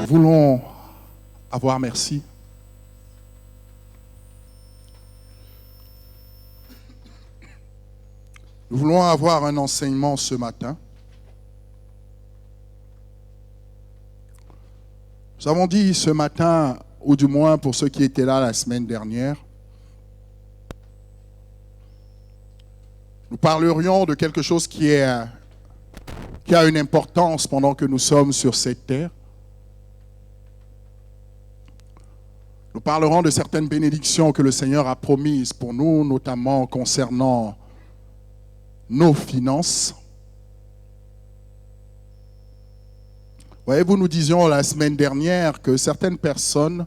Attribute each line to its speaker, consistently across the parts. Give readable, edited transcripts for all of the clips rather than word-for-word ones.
Speaker 1: Nous voulons avoir merci. Nous voulons avoir un enseignement ce matin. Nous avons dit ce matin, ou du moins pour ceux qui étaient là la semaine dernière, nous parlerions de quelque chose qui a une importance pendant que nous sommes sur cette terre. Nous parlerons de certaines bénédictions que le Seigneur a promises pour nous, notamment concernant nos finances. Voyez-vous, nous disions la semaine dernière que certaines personnes,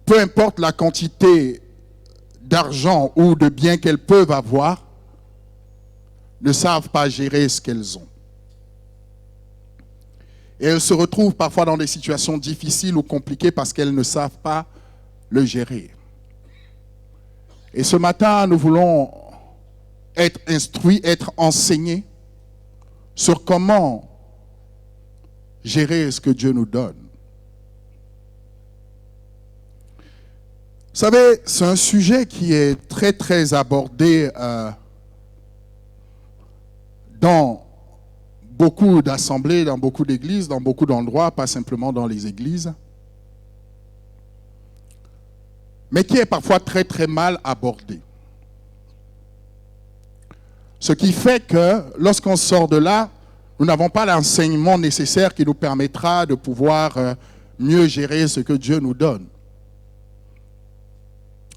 Speaker 1: peu importe la quantité d'argent ou de biens qu'elles peuvent avoir, ne savent pas gérer ce qu'elles ont. Et elles se retrouvent parfois dans des situations difficiles ou compliquées parce qu'elles ne savent pas le gérer. Et ce matin, nous voulons être instruits, être enseignés sur comment gérer ce que Dieu nous donne. Vous savez, c'est un sujet qui est très, très abordé dans beaucoup d'assemblées, dans beaucoup d'églises, dans beaucoup d'endroits, pas simplement dans les églises, mais qui est parfois très, très mal abordé. Ce qui fait que lorsqu'on sort de là, nous n'avons pas l'enseignement nécessaire qui nous permettra de pouvoir mieux gérer ce que Dieu nous donne.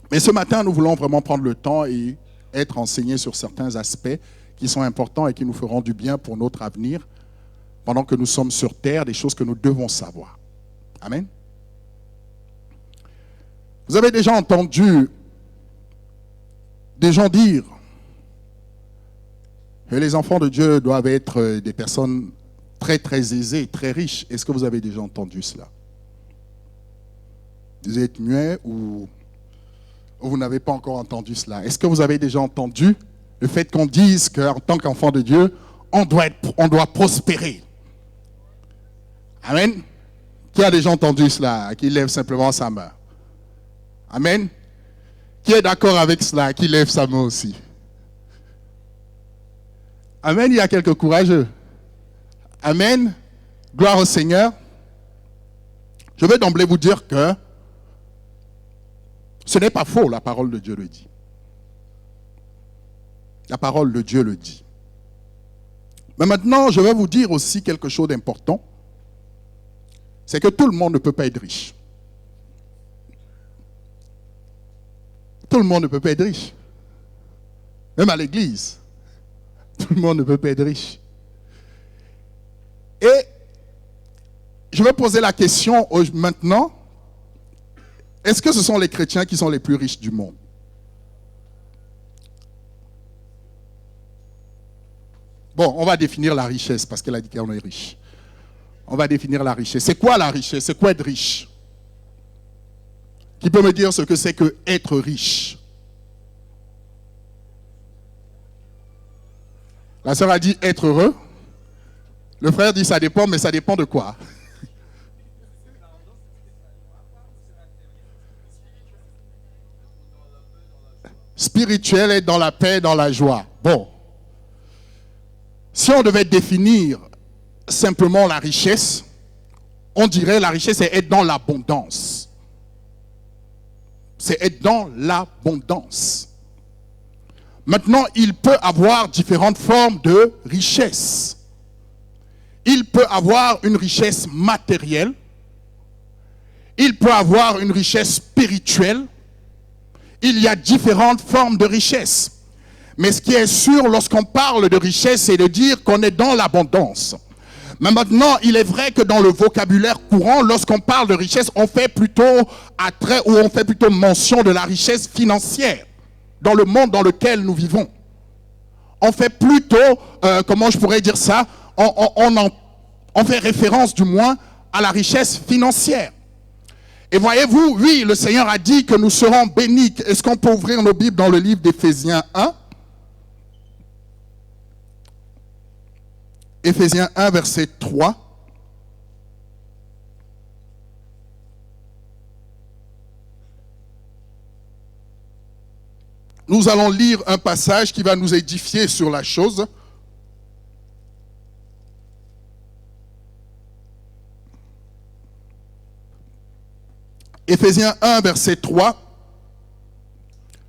Speaker 1: Mais ce matin, nous voulons vraiment prendre le temps et être enseignés sur certains aspects qui sont importants et qui nous feront du bien pour notre avenir pendant que nous sommes sur terre, des choses que nous devons savoir. Amen. Vous avez déjà entendu des gens dire que les enfants de Dieu doivent être des personnes très, très aisées, très riches. Est-ce que vous avez déjà entendu cela? Vous êtes muet ou vous n'avez pas encore entendu cela? Est-ce que vous avez déjà entendu le fait qu'on dise qu'en tant qu'enfant de Dieu, on doit prospérer? Amen. Qui a déjà entendu cela? Qui lève simplement sa main. Amen. Qui est d'accord avec cela? Qui lève sa main aussi. Amen. Il y a quelques courageux. Amen. Gloire au Seigneur. Je vais d'emblée vous dire que ce n'est pas faux, la parole de Dieu le dit. La parole de Dieu le dit. Mais maintenant, je vais vous dire aussi quelque chose d'important. C'est que tout le monde ne peut pas être riche. Tout le monde ne peut pas être riche. Même à l'église. Tout le monde ne peut pas être riche. Et je vais poser la question maintenant. Est-ce que ce sont les chrétiens qui sont les plus riches du monde? Bon, on va définir la richesse parce qu'elle a dit qu'on est riche. On va définir la richesse. C'est quoi la richesse? C'est quoi être riche? Qui peut me dire ce que c'est que être riche? La sœur a dit être heureux. Le frère dit ça dépend, mais ça dépend de quoi? Spirituel et dans la paix, dans la joie. Bon. Si on devait définir simplement la richesse, on dirait la richesse c'est être dans l'abondance. C'est être dans l'abondance. Maintenant, il peut avoir différentes formes de richesse. Il peut avoir une richesse matérielle. Il peut avoir une richesse spirituelle. Il y a différentes formes de richesse. Mais ce qui est sûr lorsqu'on parle de richesse, c'est de dire qu'on est dans l'abondance. Mais maintenant, il est vrai que dans le vocabulaire courant, lorsqu'on parle de richesse, on fait plutôt attrait ou on fait plutôt mention de la richesse financière dans le monde dans lequel nous vivons. On fait plutôt, comment je pourrais dire ça, on fait référence du moins à la richesse financière. Et voyez-vous, oui, le Seigneur a dit que nous serons bénis. Est-ce qu'on peut ouvrir nos Bibles dans le livre d'Éphésiens 1? Éphésiens 1, verset 3. Nous allons lire un passage qui va nous édifier sur la chose. Éphésiens 1, verset 3.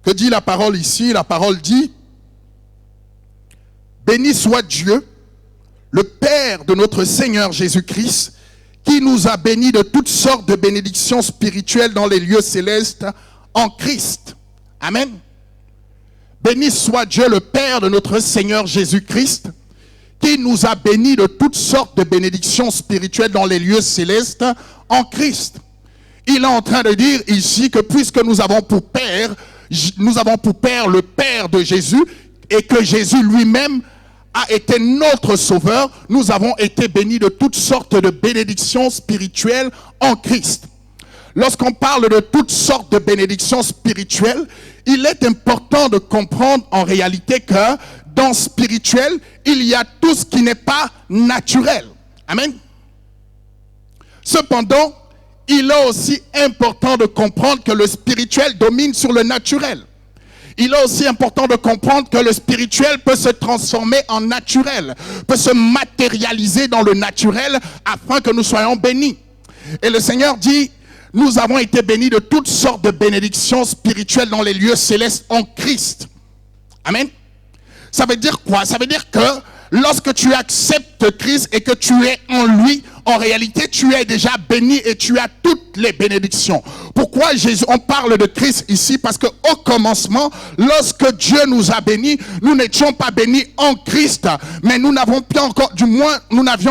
Speaker 1: Que dit la parole ici? La parole dit: béni soit Dieu, le Père de notre Seigneur Jésus-Christ, qui nous a bénis de toutes sortes de bénédictions spirituelles dans les lieux célestes en Christ. Amen. Béni soit Dieu, le Père de notre Seigneur Jésus-Christ, qui nous a bénis de toutes sortes de bénédictions spirituelles dans les lieux célestes en Christ. Il est en train de dire ici que puisque nous avons pour Père le Père de Jésus, et que Jésus lui-même a été notre Sauveur, nous avons été bénis de toutes sortes de bénédictions spirituelles en Christ. Lorsqu'on parle de toutes sortes de bénédictions spirituelles, il est important de comprendre en réalité que dans le spirituel, il y a tout ce qui n'est pas naturel. Amen. Cependant, il est aussi important de comprendre que le spirituel domine sur le naturel. Il est aussi important de comprendre que le spirituel peut se transformer en naturel, peut se matérialiser dans le naturel afin que nous soyons bénis. Et le Seigneur dit: nous avons été bénis de toutes sortes de bénédictions spirituelles dans les lieux célestes en Christ. Amen. Ça veut dire quoi? Ça veut dire que lorsque tu acceptes Christ et que tu es en lui, en réalité, tu es déjà béni et tu as toutes les bénédictions. Pourquoi Jésus, on parle de Christ ici? Parce qu'au commencement, lorsque Dieu nous a bénis, nous n'étions pas bénis en Christ, mais nous n'avions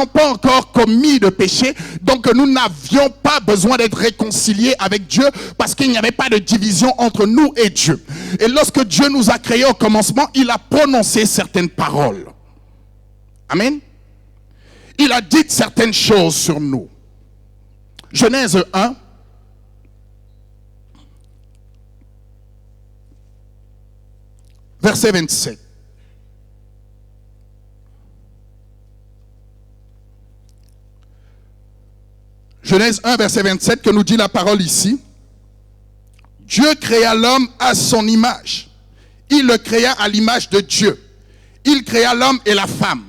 Speaker 1: pas encore commis de péché, donc nous n'avions pas besoin d'être réconciliés avec Dieu parce qu'il n'y avait pas de division entre nous et Dieu. Et lorsque Dieu nous a créés au commencement, il a prononcé certaines paroles. Amen. Il a dit certaines choses sur nous. Genèse 1. Verset 27. Genèse 1, verset 27, que nous dit la parole ici. Dieu créa l'homme à son image. Il le créa à l'image de Dieu. Il créa l'homme et la femme.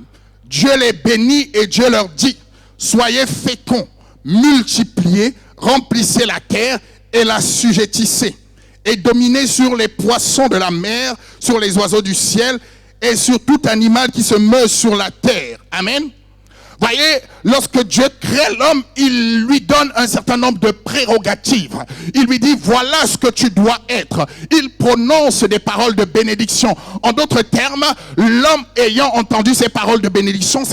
Speaker 1: Dieu les bénit et Dieu leur dit: soyez féconds, multipliez, remplissez la terre et la sujettissez, et dominez sur les poissons de la mer, sur les oiseaux du ciel et sur tout animal qui se meut sur la terre. Amen. Voyez, lorsque Dieu crée l'homme, il lui donne un certain nombre de prérogatives. Il lui dit: voilà ce que tu dois être. Il prononce des paroles de bénédiction. En d'autres termes, l'homme ayant entendu ces paroles de bénédiction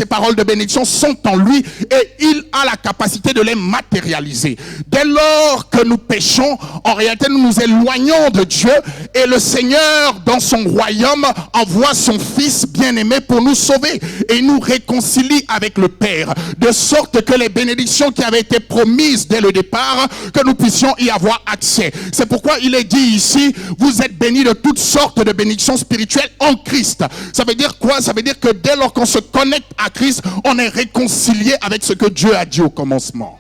Speaker 1: sont en lui et il a la capacité de les matérialiser. Dès lors que nous péchons, en réalité nous nous éloignons de Dieu et le Seigneur dans son royaume envoie son Fils bien-aimé pour nous sauver et il nous réconcilie avec le Père, de sorte que les bénédictions qui avaient été promises dès le départ, que nous puissions y avoir accès. C'est pourquoi il est dit ici: vous êtes bénis de toutes sortes de bénédictions spirituelles en Christ. Ça veut dire quoi? Ça veut dire que dès lors qu'on se connecte à Christ, on est réconcilié avec ce que Dieu a dit au commencement.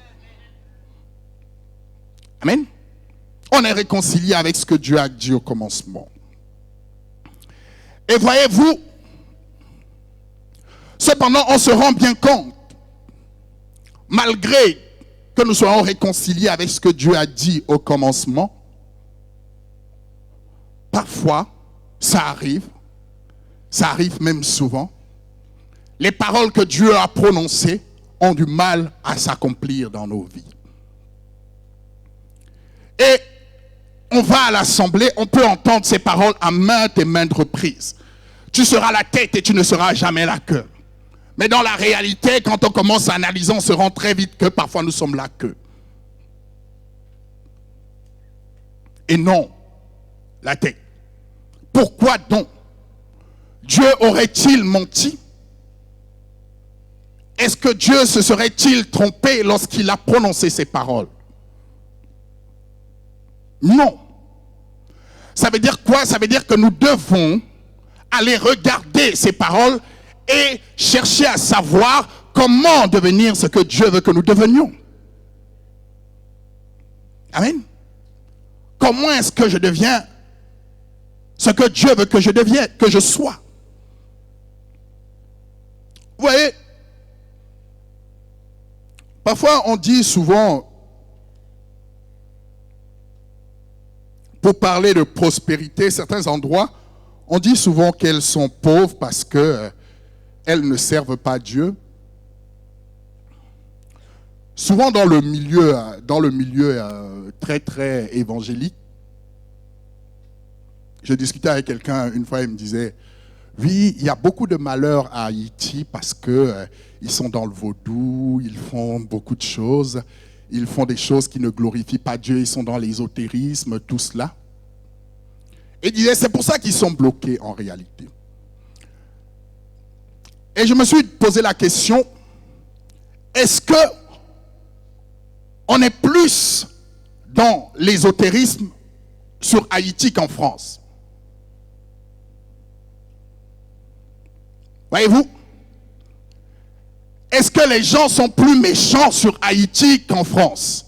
Speaker 1: Amen. On est réconcilié avec ce que Dieu a dit au commencement. Et voyez-vous, cependant, on se rend bien compte, malgré que nous soyons réconciliés avec ce que Dieu a dit au commencement, parfois, ça arrive même souvent, les paroles que Dieu a prononcées ont du mal à s'accomplir dans nos vies. Et on va à l'assemblée, on peut entendre ces paroles à maintes et maintes reprises. Tu seras la tête et tu ne seras jamais la queue. Mais dans la réalité, quand on commence à analyser, on se rend très vite que parfois nous sommes la queue. Et non la tête. Pourquoi donc Dieu aurait-il menti? Est-ce que Dieu se serait-il trompé lorsqu'il a prononcé ces paroles? Non. Ça veut dire quoi? Ça veut dire que nous devons aller regarder ces paroles et chercher à savoir comment devenir ce que Dieu veut que nous devenions. Amen. Comment est-ce que je deviens ce que Dieu veut que je devienne, que je sois? Vous voyez, parfois on dit souvent, pour parler de prospérité, certains endroits, on dit souvent qu'elles sont pauvres parce qu'elles ne servent pas Dieu. Souvent dans le milieu très très évangélique, je discutais avec quelqu'un une fois, il me disait, oui, il y a beaucoup de malheurs à Haïti parce que ils sont dans le vaudou, ils font beaucoup de choses, ils font des choses qui ne glorifient pas Dieu, ils sont dans l'ésotérisme, tout cela. Et il disait, c'est pour ça qu'ils sont bloqués en réalité. Et je me suis posé la question, est-ce que on est plus dans l'ésotérisme sur Haïti qu'en France? Voyez-vous? Est-ce que les gens sont plus méchants sur Haïti qu'en France?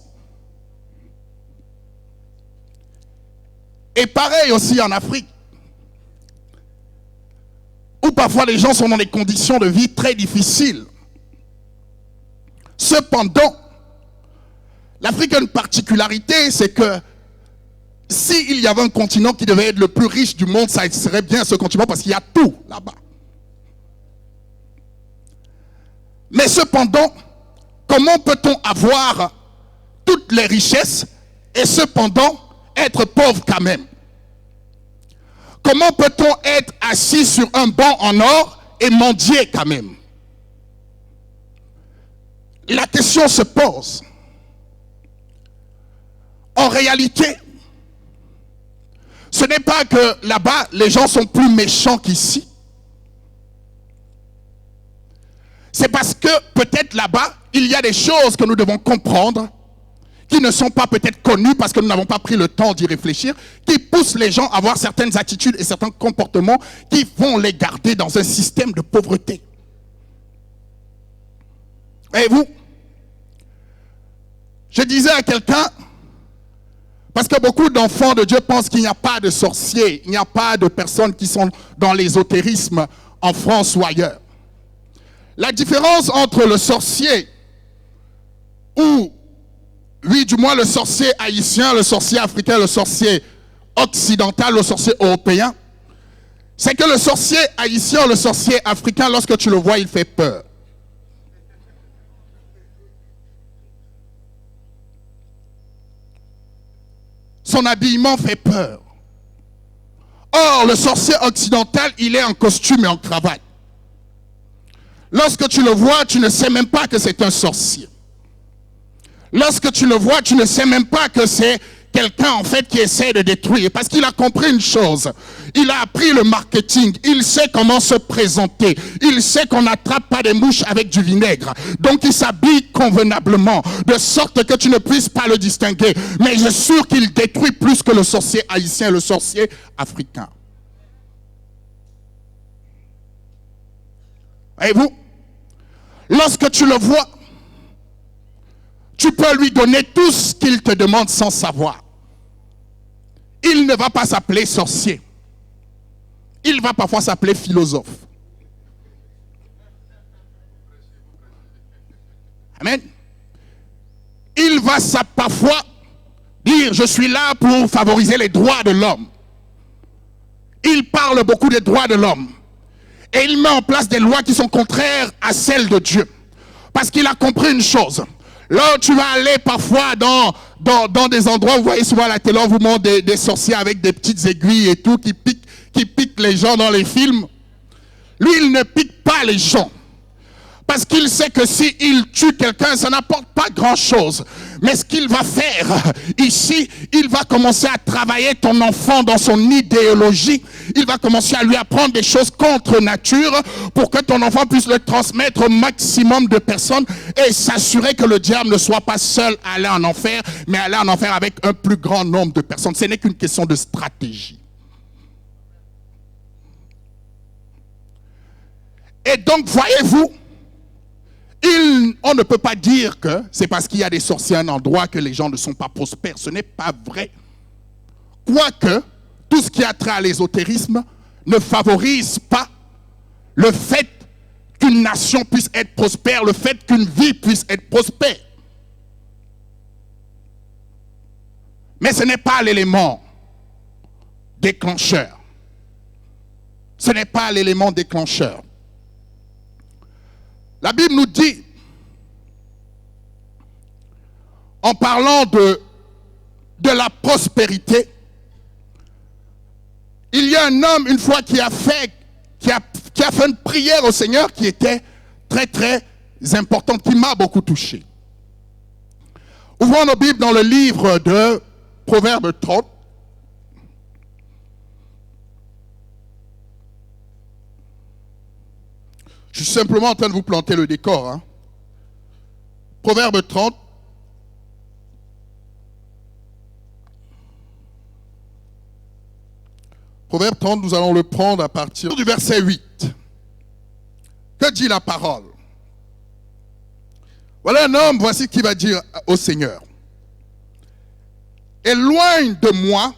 Speaker 1: Et pareil aussi en Afrique, où parfois les gens sont dans des conditions de vie très difficiles. Cependant, l'Afrique a une particularité, c'est que s'il y avait un continent qui devait être le plus riche du monde, ça serait bien ce continent parce qu'il y a tout là-bas. Mais cependant, comment peut-on avoir toutes les richesses et cependant être pauvre quand même? Comment peut-on être assis sur un banc en or et mendier quand même? La question se pose. En réalité, ce n'est pas que là-bas, les gens sont plus méchants qu'ici. C'est parce que peut-être là-bas, il y a des choses que nous devons comprendre qui ne sont pas peut-être connues parce que nous n'avons pas pris le temps d'y réfléchir, qui poussent les gens à avoir certaines attitudes et certains comportements qui vont les garder dans un système de pauvreté. Voyez-vous, je disais à quelqu'un, parce que beaucoup d'enfants de Dieu pensent qu'il n'y a pas de sorciers, il n'y a pas de personnes qui sont dans l'ésotérisme en France ou ailleurs. La différence entre le sorcier ou, oui, du moins le sorcier haïtien, le sorcier africain, le sorcier occidental, le sorcier européen, c'est que le sorcier haïtien, le sorcier africain, lorsque tu le vois, il fait peur. Son habillement fait peur. Or, le sorcier occidental, il est en costume et en cravate. Lorsque tu le vois, tu ne sais même pas que c'est un sorcier. Lorsque tu le vois, tu ne sais même pas que c'est quelqu'un en fait qui essaie de détruire. Parce qu'il a compris une chose. Il a appris le marketing. Il sait comment se présenter. Il sait qu'on n'attrape pas des mouches avec du vinaigre. Donc il s'habille convenablement. De sorte que tu ne puisses pas le distinguer. Mais je suis sûr qu'il détruit plus que le sorcier haïtien et le sorcier africain. Voyez-vous? Lorsque tu le vois, tu peux lui donner tout ce qu'il te demande sans savoir. Il ne va pas s'appeler sorcier. Il va parfois s'appeler philosophe. Amen. Il va parfois dire, je suis là pour favoriser les droits de l'homme. Il parle beaucoup des droits de l'homme. Et il met en place des lois qui sont contraires à celles de Dieu. Parce qu'il a compris une chose. Là, tu vas aller parfois dans des endroits, vous voyez souvent à la télé, on vous montre des sorciers avec des petites aiguilles et tout, qui piquent les gens dans les films. Lui, il ne pique pas les gens. Parce qu'il sait que s'il tue quelqu'un, ça n'apporte pas grand-chose. Mais ce qu'il va faire ici, il va commencer à travailler ton enfant dans son idéologie. Il va commencer à lui apprendre des choses contre nature pour que ton enfant puisse le transmettre au maximum de personnes et s'assurer que le diable ne soit pas seul à aller en enfer, mais aller en enfer avec un plus grand nombre de personnes. Ce n'est qu'une question de stratégie. Et donc, voyez-vous, on ne peut pas dire que c'est parce qu'il y a des sorciers à un endroit que les gens ne sont pas prospères. Ce n'est pas vrai. Quoique, tout ce qui a trait à l'ésotérisme ne favorise pas le fait qu'une nation puisse être prospère, le fait qu'une vie puisse être prospère. Mais ce n'est pas l'élément déclencheur. Ce n'est pas l'élément déclencheur. La Bible nous dit, en parlant de la prospérité, il y a un homme, une fois, qui a fait une prière au Seigneur qui était très, très importante, qui m'a beaucoup touché. Ouvrons nos Bibles dans le livre de Proverbes 30. Je suis simplement en train de vous planter le décor. Hein. Proverbes 30. Proverbe 30, nous allons le prendre à partir du verset 8. Que dit la parole? Voilà un homme, voici qui va dire au Seigneur. Éloigne de moi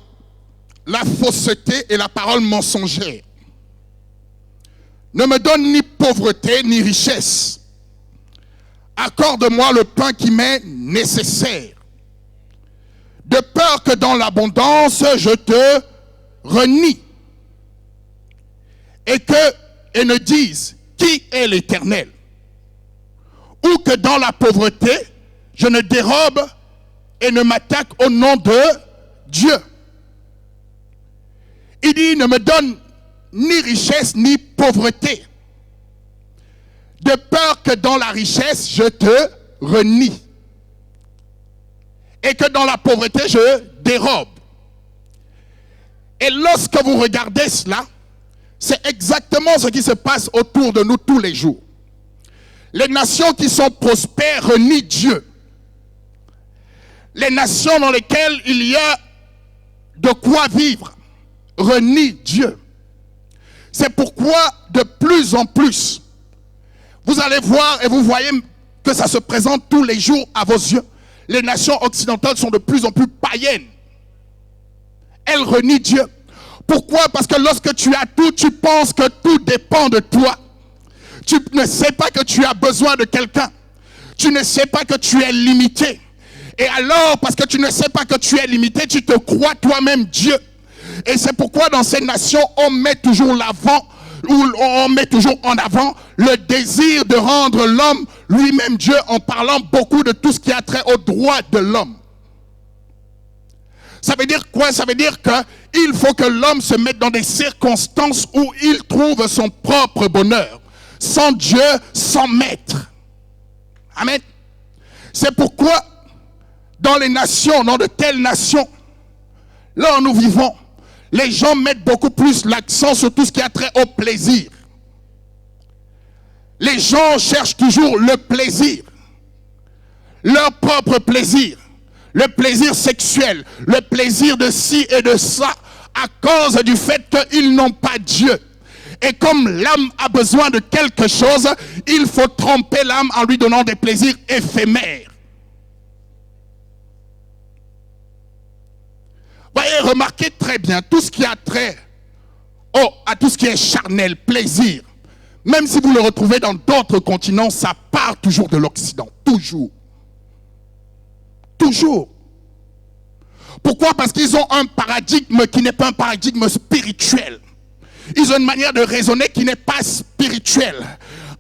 Speaker 1: la fausseté et la parole mensongère. Ne me donne ni pauvreté ni richesse. Accorde-moi le pain qui m'est nécessaire. De peur que dans l'abondance, je te renie. Et ne dise, qui est l'Éternel? Ou que dans la pauvreté, je ne dérobe et ne m'attaque au nom de Dieu. Il dit, ne me donne ni richesse ni pauvreté, de peur que dans la richesse je te renie et que dans la pauvreté je dérobe. Et lorsque vous regardez cela, c'est exactement ce qui se passe autour de nous tous les jours. Les nations qui sont prospères renient Dieu. Les nations dans lesquelles il y a de quoi vivre renient Dieu. C'est pourquoi de plus en plus, vous allez voir et vous voyez que ça se présente tous les jours à vos yeux. Les nations occidentales sont de plus en plus païennes. Elles renient Dieu. Pourquoi? Parce que lorsque tu as tout, tu penses que tout dépend de toi. Tu ne sais pas que tu as besoin de quelqu'un. Tu ne sais pas que tu es limité. Et alors, parce que tu ne sais pas que tu es limité, tu te crois toi-même Dieu. Et c'est pourquoi dans ces nations, on met toujours en avant le désir de rendre l'homme lui-même Dieu en parlant beaucoup de tout ce qui a trait aux droits de l'homme. Ça veut dire quoi? Ça veut dire qu'il faut que l'homme se mette dans des circonstances où il trouve son propre bonheur. Sans Dieu, sans maître. Amen. C'est pourquoi dans les nations, dans de telles nations, là où nous vivons, les gens mettent beaucoup plus l'accent sur tout ce qui a trait au plaisir. Les gens cherchent toujours le plaisir. Leur propre plaisir. Le plaisir sexuel. Le plaisir de ci et de ça. À cause du fait qu'ils n'ont pas Dieu. Et comme l'âme a besoin de quelque chose, il faut tromper l'âme en lui donnant des plaisirs éphémères. Voyez, remarquez très bien, tout ce qui a trait à tout ce qui est charnel, plaisir, même si vous le retrouvez dans d'autres continents, ça part toujours de l'Occident. Toujours. Toujours. Pourquoi? Parce qu'ils ont un paradigme qui n'est pas un paradigme spirituel. Ils ont une manière de raisonner qui n'est pas spirituelle.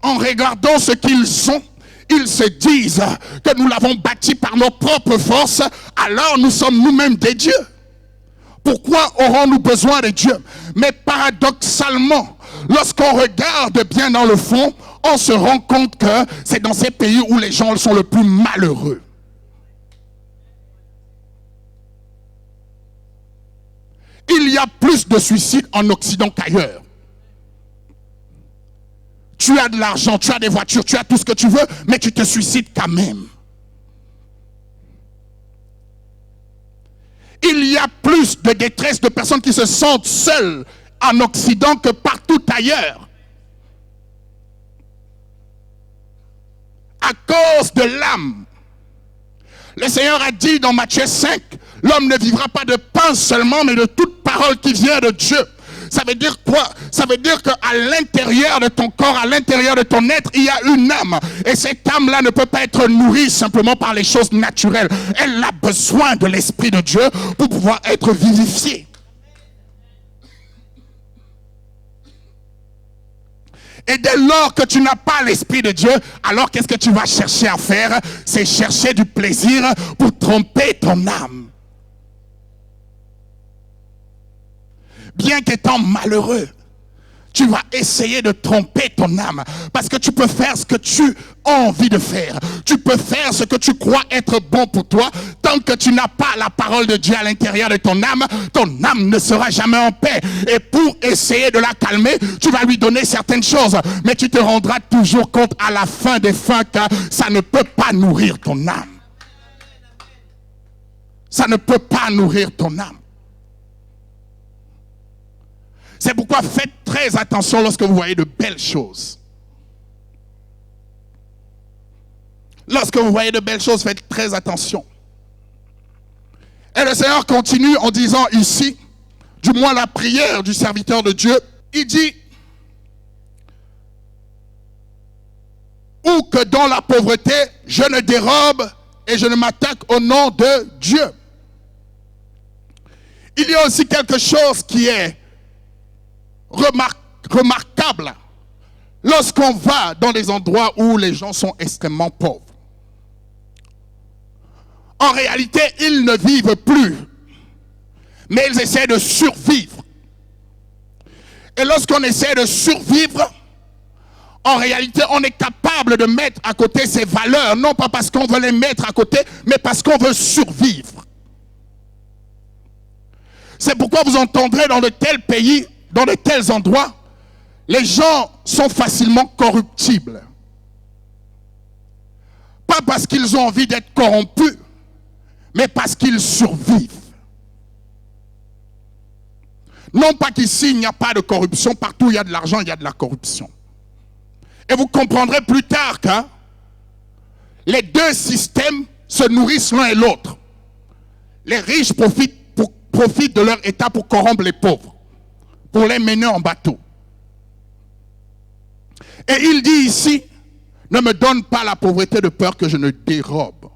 Speaker 1: En regardant ce qu'ils sont, ils se disent que nous l'avons bâti par nos propres forces, alors nous sommes nous-mêmes des dieux. Pourquoi aurons-nous besoin de Dieu? Mais paradoxalement, lorsqu'on regarde bien dans le fond, on se rend compte que c'est dans ces pays où les gens sont le plus malheureux. Il y a plus de suicides en Occident qu'ailleurs. Tu as de l'argent, tu as des voitures, tu as tout ce que tu veux, mais tu te suicides quand même. Il y a plus de détresse de personnes qui se sentent seules en Occident que partout ailleurs. à cause de l'âme. Le Seigneur a dit dans Matthieu 5, l'homme ne vivra pas de pain seulement, mais de toute parole qui vient de Dieu. Ça veut dire quoi? Ça veut dire qu'à l'intérieur de ton corps, à l'intérieur de ton être, il y a une âme. Et cette âme-là ne peut pas être nourrie simplement par les choses naturelles. Elle a besoin de l'Esprit de Dieu pour pouvoir être vivifiée. Et dès lors que tu n'as pas l'Esprit de Dieu, alors qu'est-ce que tu vas chercher à faire? C'est chercher du plaisir pour tromper ton âme. Bien qu'étant malheureux, tu vas essayer de tromper ton âme. Parce que tu peux faire ce que tu as envie de faire. Tu peux faire ce que tu crois être bon pour toi. Tant que tu n'as pas la parole de Dieu à l'intérieur de ton âme ne sera jamais en paix. Et pour essayer de la calmer, tu vas lui donner certaines choses. Mais tu te rendras toujours compte à la fin des fins que ça ne peut pas nourrir ton âme. Ça ne peut pas nourrir ton âme. C'est pourquoi faites très attention lorsque vous voyez de belles choses. Lorsque vous voyez de belles choses, faites très attention. Et le Seigneur continue en disant ici, du moins la prière du serviteur de Dieu, il dit, ou que dans la pauvreté, je ne dérobe et je ne m'attaque au nom de Dieu. Il y a aussi quelque chose qui est remarquable lorsqu'on va dans des endroits où les gens sont extrêmement pauvres. En réalité, ils ne vivent plus, mais ils essaient de survivre. Et lorsqu'on essaie de survivre, en réalité, on est capable de mettre à côté ces valeurs, non pas parce qu'on veut les mettre à côté, mais parce qu'on veut survivre. C'est pourquoi vous entendrez dans de tels pays, dans de tels endroits, les gens sont facilement corruptibles. Pas parce qu'ils ont envie d'être corrompus, mais parce qu'ils survivent. Non pas qu'ici il n'y a pas de corruption, partout il y a de l'argent, il y a de la corruption. Et vous comprendrez plus tard que les deux systèmes se nourrissent l'un et l'autre. Les riches profitent de leur état pour corrompre les pauvres, pour les mener en bateau. Et il dit ici, ne me donne pas la pauvreté de peur que je ne dérobe.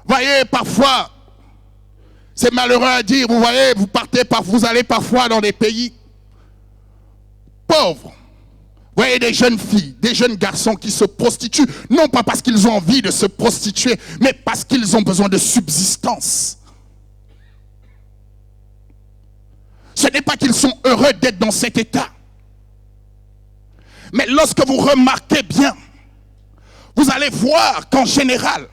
Speaker 1: Voyez, parfois, c'est malheureux à dire, vous voyez, vous allez parfois dans des pays pauvres. Vous voyez des jeunes filles, des jeunes garçons qui se prostituent, non pas parce qu'ils ont envie de se prostituer, mais parce qu'ils ont besoin de subsistance. Ce n'est pas qu'ils sont heureux d'être dans cet état. Mais lorsque vous remarquez bien, vous allez voir qu'en général,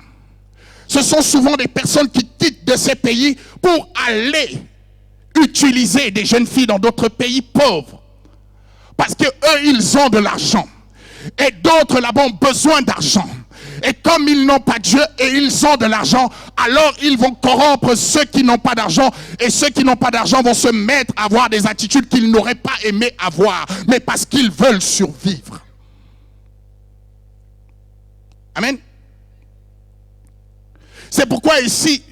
Speaker 1: ce sont souvent des personnes qui quittent de ces pays pour aller utiliser des jeunes filles dans d'autres pays pauvres. Parce qu'eux, ils ont de l'argent. Et d'autres là-bas ont besoin d'argent. Et comme ils n'ont pas Dieu et ils ont de l'argent, alors ils vont corrompre ceux qui n'ont pas d'argent. Et ceux qui n'ont pas d'argent vont se mettre à avoir des attitudes qu'ils n'auraient pas aimé avoir. Mais parce qu'ils veulent survivre. Amen. C'est pourquoi ici,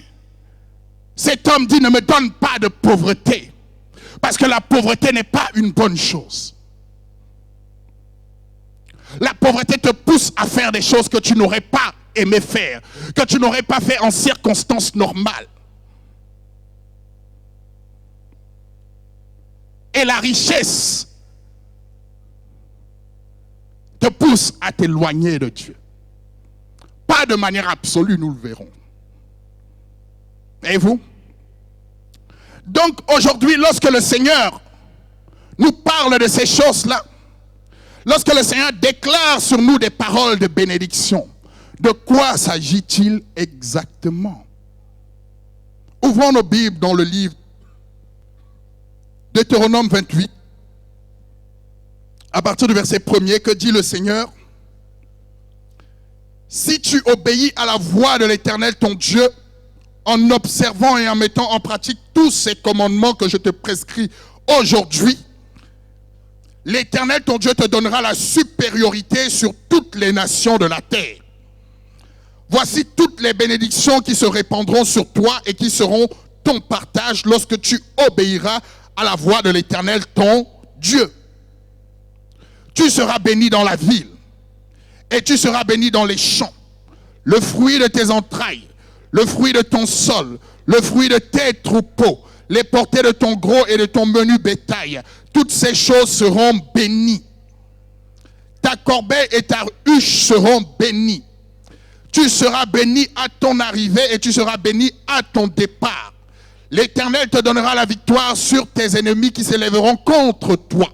Speaker 1: cet homme dit, ne me donne pas de pauvreté. Parce que la pauvreté n'est pas une bonne chose. La pauvreté te pousse à faire des choses que tu n'aurais pas aimé faire, que tu n'aurais pas fait en circonstances normales. Et la richesse te pousse à t'éloigner de Dieu. Pas de manière absolue, nous le verrons. Et vous? Donc aujourd'hui, lorsque le Seigneur nous parle de ces choses-là, lorsque le Seigneur déclare sur nous des paroles de bénédiction, de quoi s'agit-il exactement? Ouvrons nos Bibles dans le livre Deutéronome 28, à partir du verset 1er, que dit le Seigneur? Si tu obéis à la voix de l'Éternel ton Dieu, en observant et en mettant en pratique tous ces commandements que je te prescris aujourd'hui, l'Éternel ton Dieu te donnera la supériorité sur toutes les nations de la terre. Voici toutes les bénédictions qui se répandront sur toi et qui seront ton partage lorsque tu obéiras à la voix de l'Éternel, ton Dieu. Tu seras béni dans la ville et tu seras béni dans les champs. Le fruit de tes entrailles, le fruit de ton sol, le fruit de tes troupeaux, les portées de ton gros et de ton menu bétail, toutes ces choses seront bénies. Ta corbeille et ta huche seront bénies. Tu seras béni à ton arrivée et tu seras béni à ton départ. L'Éternel te donnera la victoire sur tes ennemis qui s'élèveront contre toi.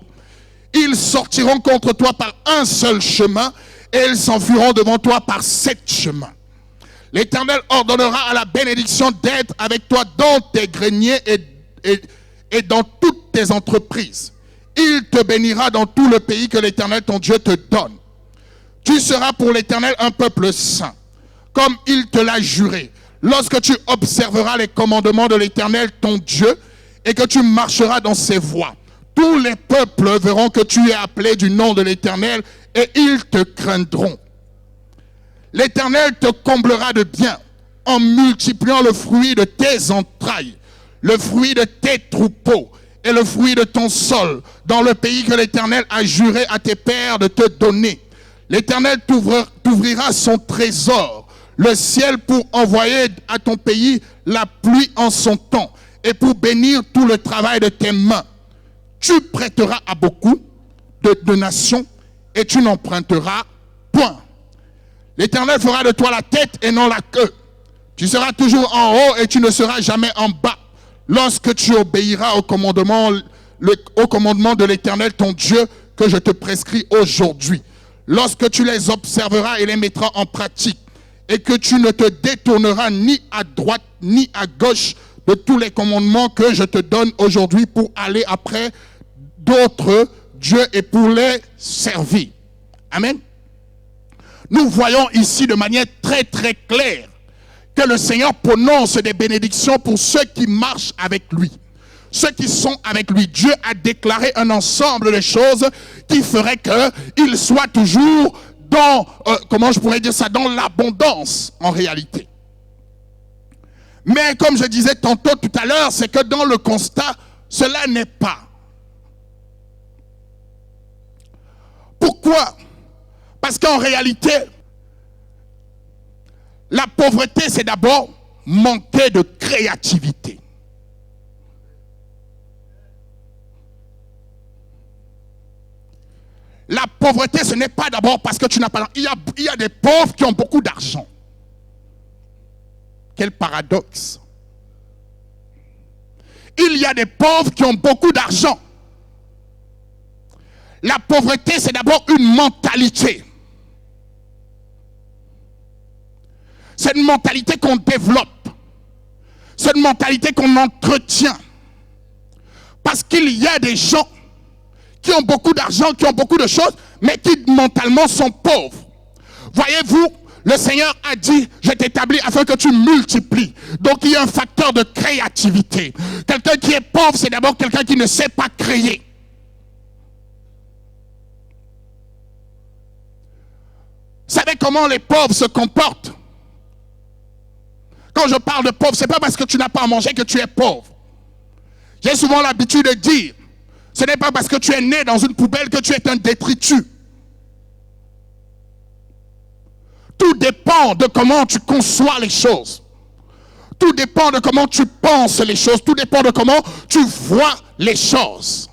Speaker 1: Ils sortiront contre toi par un seul chemin et ils s'enfuiront devant toi par 7 chemins. L'Éternel ordonnera à la bénédiction d'être avec toi dans tes greniers et dans toutes tes entreprises. Il te bénira dans tout le pays que l'Éternel ton Dieu te donne. Tu seras pour l'Éternel un peuple saint, comme il te l'a juré. Lorsque tu observeras les commandements de l'Éternel ton Dieu et que tu marcheras dans ses voies, tous les peuples verront que tu es appelé du nom de l'Éternel et ils te craindront. L'Éternel te comblera de bien en multipliant le fruit de tes entrailles, le fruit de tes troupeaux et le fruit de ton sol dans le pays que l'Éternel a juré à tes pères de te donner. L'Éternel t'ouvrira son trésor, le ciel, pour envoyer à ton pays la pluie en son temps et pour bénir tout le travail de tes mains. Tu prêteras à beaucoup de nations et tu n'emprunteras point. L'Éternel fera de toi la tête et non la queue. Tu seras toujours en haut et tu ne seras jamais en bas. Lorsque tu obéiras au commandement de l'Éternel ton Dieu que je te prescris aujourd'hui, lorsque tu les observeras et les mettras en pratique, et que tu ne te détourneras ni à droite ni à gauche de tous les commandements que je te donne aujourd'hui pour aller après d'autres dieux et pour les servir. Amen. Nous voyons ici de manière très très claire que le Seigneur prononce des bénédictions pour ceux qui marchent avec lui. Ceux qui sont avec lui. Dieu a déclaré un ensemble de choses qui feraient qu'il soit toujours dans, comment je pourrais dire ça, dans l'abondance en réalité. Mais comme je disais tantôt tout à l'heure, c'est que dans le constat, cela n'est pas. Pourquoi? Parce qu'en réalité, la pauvreté, c'est d'abord manquer de créativité. La pauvreté, ce n'est pas d'abord parce que tu n'as pas... Il y a des pauvres qui ont beaucoup d'argent. Quel paradoxe. Il y a des pauvres qui ont beaucoup d'argent. La pauvreté, c'est d'abord une mentalité. C'est une mentalité qu'on développe. C'est une mentalité qu'on entretient. Parce qu'il y a des gens qui ont beaucoup d'argent, qui ont beaucoup de choses, mais qui mentalement sont pauvres. Voyez-vous, le Seigneur a dit, je t'établis afin que tu multiplies. Donc il y a un facteur de créativité. Quelqu'un qui est pauvre, c'est d'abord quelqu'un qui ne sait pas créer. Vous savez comment les pauvres se comportent? Quand je parle de pauvre, ce n'est pas parce que tu n'as pas à manger que tu es pauvre. J'ai souvent l'habitude de dire, ce n'est pas parce que tu es né dans une poubelle que tu es un détritus. Tout dépend de comment tu conçois les choses. Tout dépend de comment tu penses les choses. Tout dépend de comment tu vois les choses.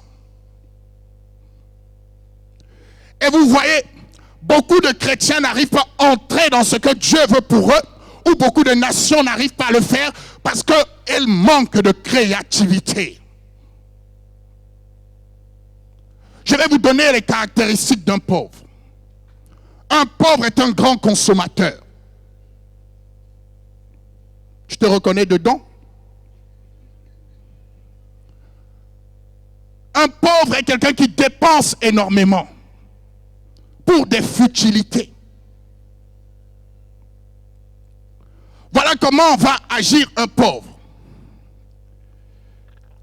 Speaker 1: Et vous voyez, beaucoup de chrétiens n'arrivent pas à entrer dans ce que Dieu veut pour eux, ou beaucoup de nations n'arrivent pas à le faire parce qu'elles manquent de créativité. Je vais vous donner les caractéristiques d'un pauvre. Un pauvre est un grand consommateur. Tu te reconnais dedans? Un pauvre est quelqu'un qui dépense énormément pour des futilités. Voilà comment va agir un pauvre.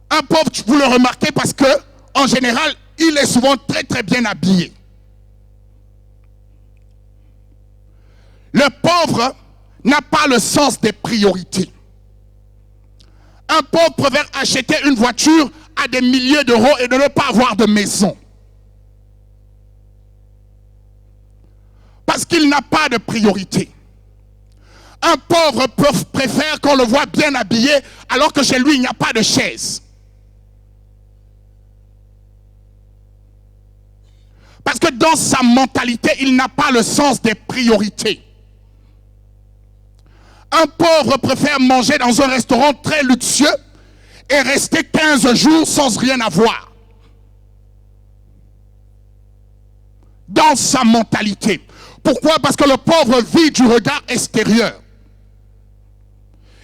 Speaker 1: Un pauvre, vous le remarquez parce que, en général, il est souvent très très bien habillé. Le pauvre n'a pas le sens des priorités. Un pauvre préfère acheter une voiture à des milliers d'euros et de ne pas avoir de maison. Parce qu'il n'a pas de priorité. Un pauvre préfère qu'on le voit bien habillé alors que chez lui il n'y a pas de chaise. Parce que dans sa mentalité, il n'a pas le sens des priorités. Un pauvre préfère manger dans un restaurant très luxueux et rester 15 jours sans rien avoir. Dans sa mentalité. Pourquoi? Parce que le pauvre vit du regard extérieur.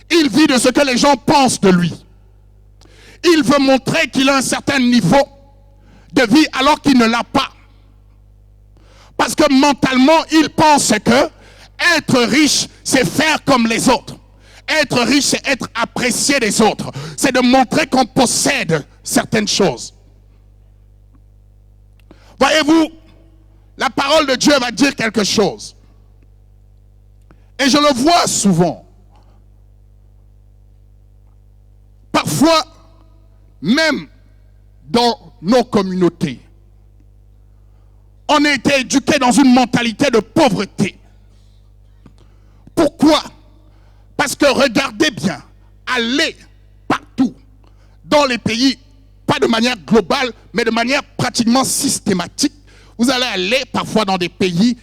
Speaker 1: Il vit de ce que les gens pensent de lui. Il veut montrer qu'il a un certain niveau de vie alors qu'il ne l'a pas. Parce que mentalement, il pense que être riche, c'est faire comme les autres. Être riche, c'est être apprécié des autres. C'est de montrer qu'on possède certaines choses. Voyez-vous, la parole de Dieu va dire quelque chose. Et je le vois souvent. Parfois, même dans nos communautés, on a été éduqué dans une mentalité de pauvreté. Pourquoi? Parce que regardez bien, allez partout dans les pays, pas de manière globale, mais de manière pratiquement systématique. Vous allez aller parfois dans des pays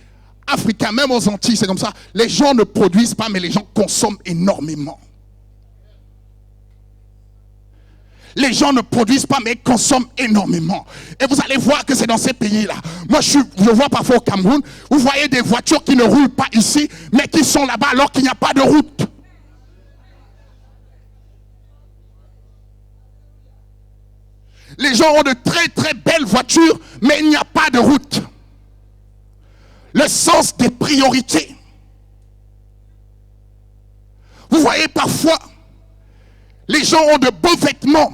Speaker 1: africains, même aux Antilles, c'est comme ça. Les gens ne produisent pas, mais les gens consomment énormément. Les gens ne produisent pas, mais consomment énormément. Et vous allez voir que c'est dans ces pays-là. Moi, je vois parfois au Cameroun, vous voyez des voitures qui ne roulent pas ici, mais qui sont là-bas alors qu'il n'y a pas de route. Les gens ont de très très belles voitures, mais il n'y a pas de route. Le sens des priorités. Vous voyez parfois, les gens ont de beaux vêtements,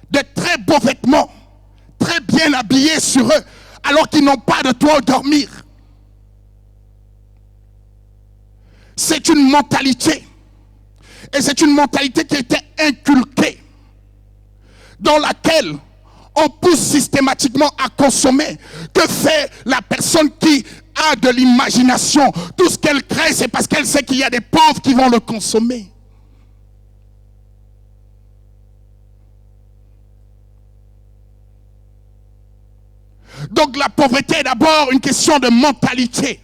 Speaker 1: de très beaux vêtements, très bien habillés sur eux, alors qu'ils n'ont pas de toit où dormir. C'est une mentalité. Et c'est une mentalité qui a été inculquée, dans laquelle on pousse systématiquement à consommer. Que fait la personne qui a de l'imagination? Tout ce qu'elle crée, c'est parce qu'elle sait qu'il y a des pauvres qui vont le consommer. Donc la pauvreté est d'abord une question de mentalité.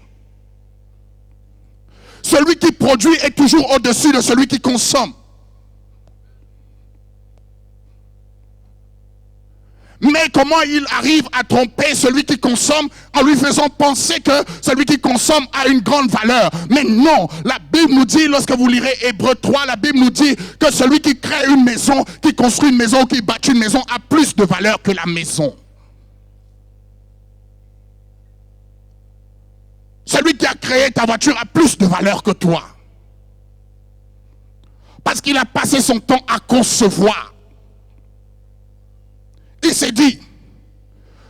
Speaker 1: Celui qui produit est toujours au-dessus de celui qui consomme. Mais comment il arrive à tromper celui qui consomme en lui faisant penser que celui qui consomme a une grande valeur? Mais non, la Bible nous dit, lorsque vous lirez Hébreux 3, la Bible nous dit que celui qui crée une maison, qui construit une maison, qui bâtit une maison a plus de valeur que la maison. Celui qui a créé ta voiture a plus de valeur que toi. Parce qu'il a passé son temps à concevoir. Il s'est dit,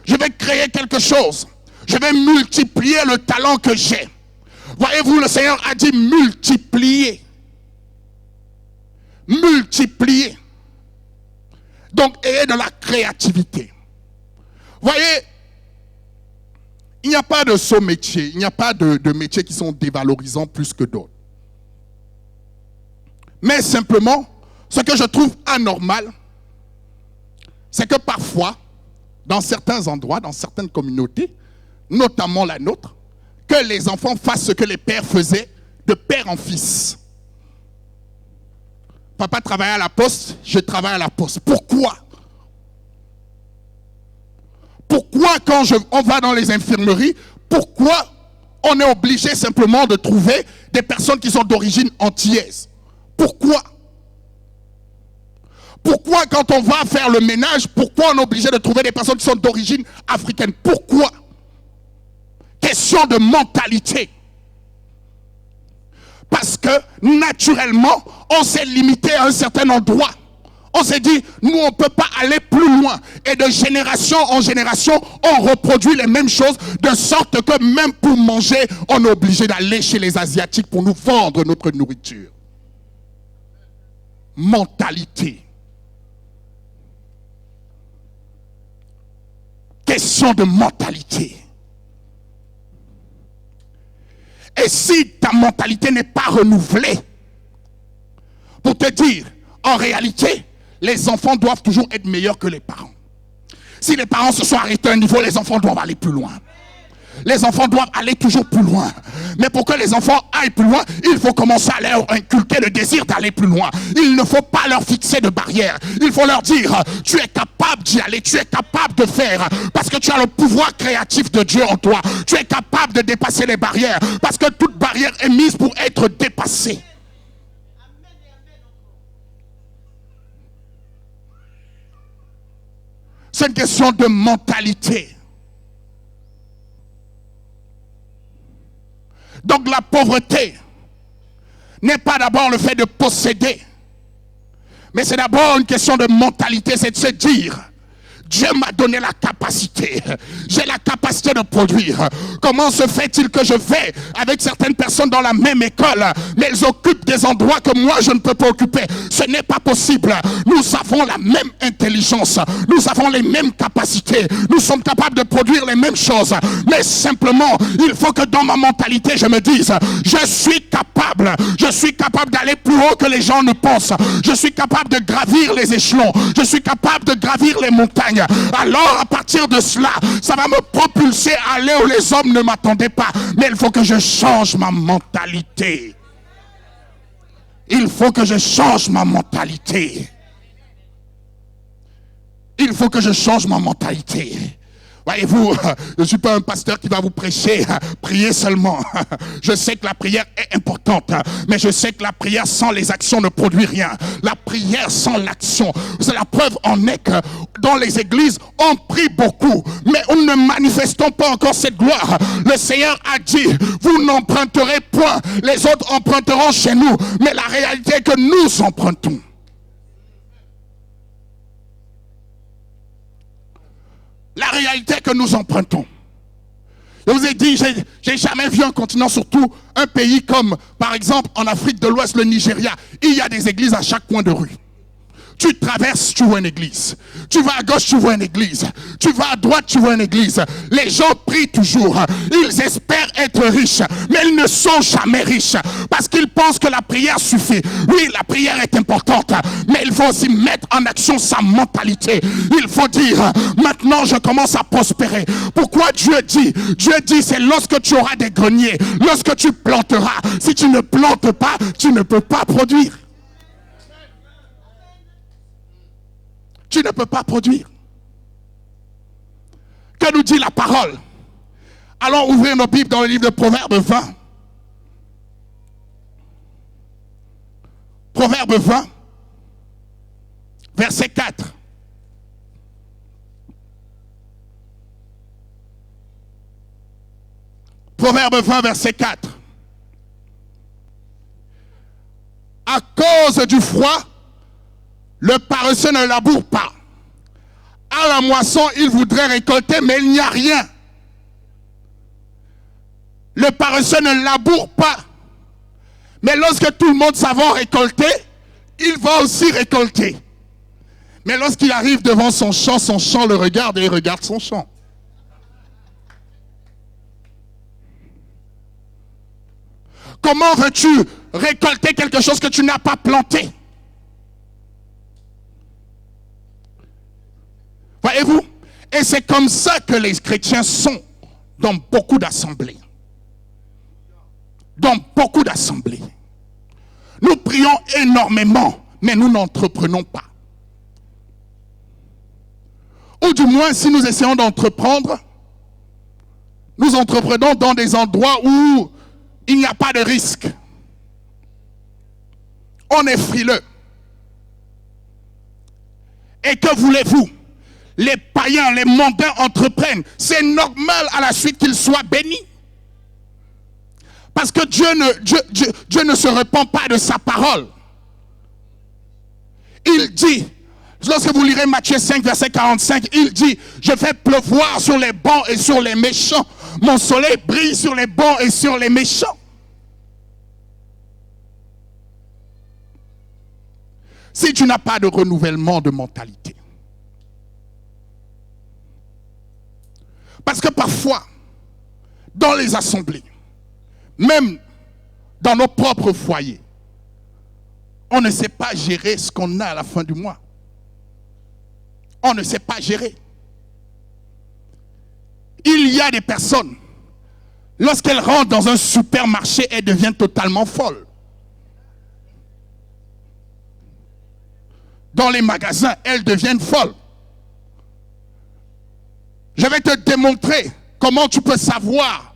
Speaker 1: je vais créer quelque chose. Je vais multiplier le talent que j'ai. Voyez-vous, le Seigneur a dit multiplier. Multiplier. Donc, ayez de la créativité. Voyez, il n'y a pas de saut métier. Il n'y a pas de métiers qui sont dévalorisants plus que d'autres. Mais simplement, ce que je trouve anormal, c'est que parfois, dans certains endroits, dans certaines communautés, notamment la nôtre, que les enfants fassent ce que les pères faisaient de père en fils. Papa travaille à la poste, je travaille à la poste. Pourquoi? Pourquoi quand on va dans les infirmeries, pourquoi on est obligé simplement de trouver des personnes qui sont d'origine antillaise? Pourquoi? Pourquoi quand on va faire le ménage, pourquoi on est obligé de trouver des personnes qui sont d'origine africaine? Pourquoi? Question de mentalité. Parce que naturellement, on s'est limité à un certain endroit. On s'est dit, nous on ne peut pas aller plus loin. Et de génération en génération, on reproduit les mêmes choses, de sorte que même pour manger, on est obligé d'aller chez les Asiatiques pour nous vendre notre nourriture. Mentalité. Question de mentalité. Et si ta mentalité n'est pas renouvelée, pour te dire, en réalité, les enfants doivent toujours être meilleurs que les parents. Si les parents se sont arrêtés à un niveau, les enfants doivent aller plus loin. Les enfants doivent aller toujours plus loin. Mais pour que les enfants aillent plus loin, il faut commencer à leur inculquer le désir d'aller plus loin. Il ne faut pas leur fixer de barrières. Il faut leur dire, tu es capable d'y aller, tu es capable de faire, parce que tu as le pouvoir créatif de Dieu en toi. Tu es capable de dépasser les barrières, parce que toute barrière est mise pour être dépassée. C'est une question de mentalité. Donc la pauvreté n'est pas d'abord le fait de posséder, mais c'est d'abord une question de mentalité, c'est de se dire, Dieu m'a donné la capacité, j'ai la capacité de produire. Comment se fait-il que je vais avec certaines personnes dans la même école, mais elles occupent des endroits que moi je ne peux pas occuper? Ce n'est pas possible. Nous avons la même intelligence, nous avons les mêmes capacités, nous sommes capables de produire les mêmes choses, mais simplement il faut que dans ma mentalité je me dise, je suis capable d'aller plus haut que les gens ne pensent, je suis capable de gravir les échelons, je suis capable de gravir les montagnes. Alors à partir de cela, ça va me propulser à aller où les hommes ne m'attendaient pas. Mais il faut que je change ma mentalité. Il faut que je change ma mentalité. Il faut que je change ma mentalité. Voyez-vous, je ne suis pas un pasteur qui va vous prêcher, prier seulement. Je sais que la prière est importante, mais je sais que la prière sans les actions ne produit rien. La prière sans l'action, c'est la preuve en est que dans les églises, on prie beaucoup, mais nous ne manifestons pas encore cette gloire. Le Seigneur a dit, vous n'emprunterez point, les autres emprunteront chez nous, mais la réalité est que nous empruntons. La réalité est que nous empruntons. Je vous ai dit, j'ai jamais vu un continent, surtout un pays comme, par exemple, en Afrique de l'Ouest, le Nigeria. Il y a des églises à chaque coin de rue. Tu traverses, tu vois une église. Tu vas à gauche, tu vois une église. Tu vas à droite, tu vois une église. Les gens prient toujours. Ils espèrent être riches, mais ils ne sont jamais riches parce qu'ils pensent que la prière suffit. Oui, la prière est importante, mais il faut aussi mettre en action sa mentalité. Il faut dire, maintenant je commence à prospérer. Pourquoi Dieu dit, c'est lorsque tu auras des greniers, lorsque tu planteras. Si tu ne plantes pas, tu ne peux pas produire. Tu ne peux pas produire. Que nous dit la parole? Allons ouvrir nos Bibles dans le livre de Proverbes 20. Proverbes 20, verset 4. Proverbes 20, verset 4. À cause du froid, le paresseux ne laboure pas. À la moisson, il voudrait récolter, mais il n'y a rien. Le paresseux ne laboure pas. Mais lorsque tout le monde s'avance récolter, il va aussi récolter. Mais lorsqu'il arrive devant son champ le regarde et il regarde son champ. Comment veux-tu récolter quelque chose que tu n'as pas planté? Voyez-vous? Et c'est comme ça que les chrétiens sont dans beaucoup d'assemblées. Dans beaucoup d'assemblées. Nous prions énormément, mais nous n'entreprenons pas. Ou du moins, si nous essayons d'entreprendre, nous entreprenons dans des endroits où il n'y a pas de risque. On est frileux. Et que voulez-vous? Les païens, les mondains entreprennent. C'est normal à la suite qu'ils soient bénis. Parce que Dieu ne se repent pas de sa parole. Il dit, Lorsque vous lirez Matthieu 5, verset 45, il dit, je fais pleuvoir sur les bons et sur les méchants. Mon soleil brille sur les bons et sur les méchants. Si tu n'as pas de renouvellement de mentalité. Parce que parfois, dans les assemblées, même dans nos propres foyers, on ne sait pas gérer ce qu'on a à la fin du mois. On ne sait pas gérer. Il y a des personnes, lorsqu'elles rentrent dans un supermarché, elles deviennent totalement folles. Dans les magasins, elles deviennent folles. Je vais te démontrer comment tu peux savoir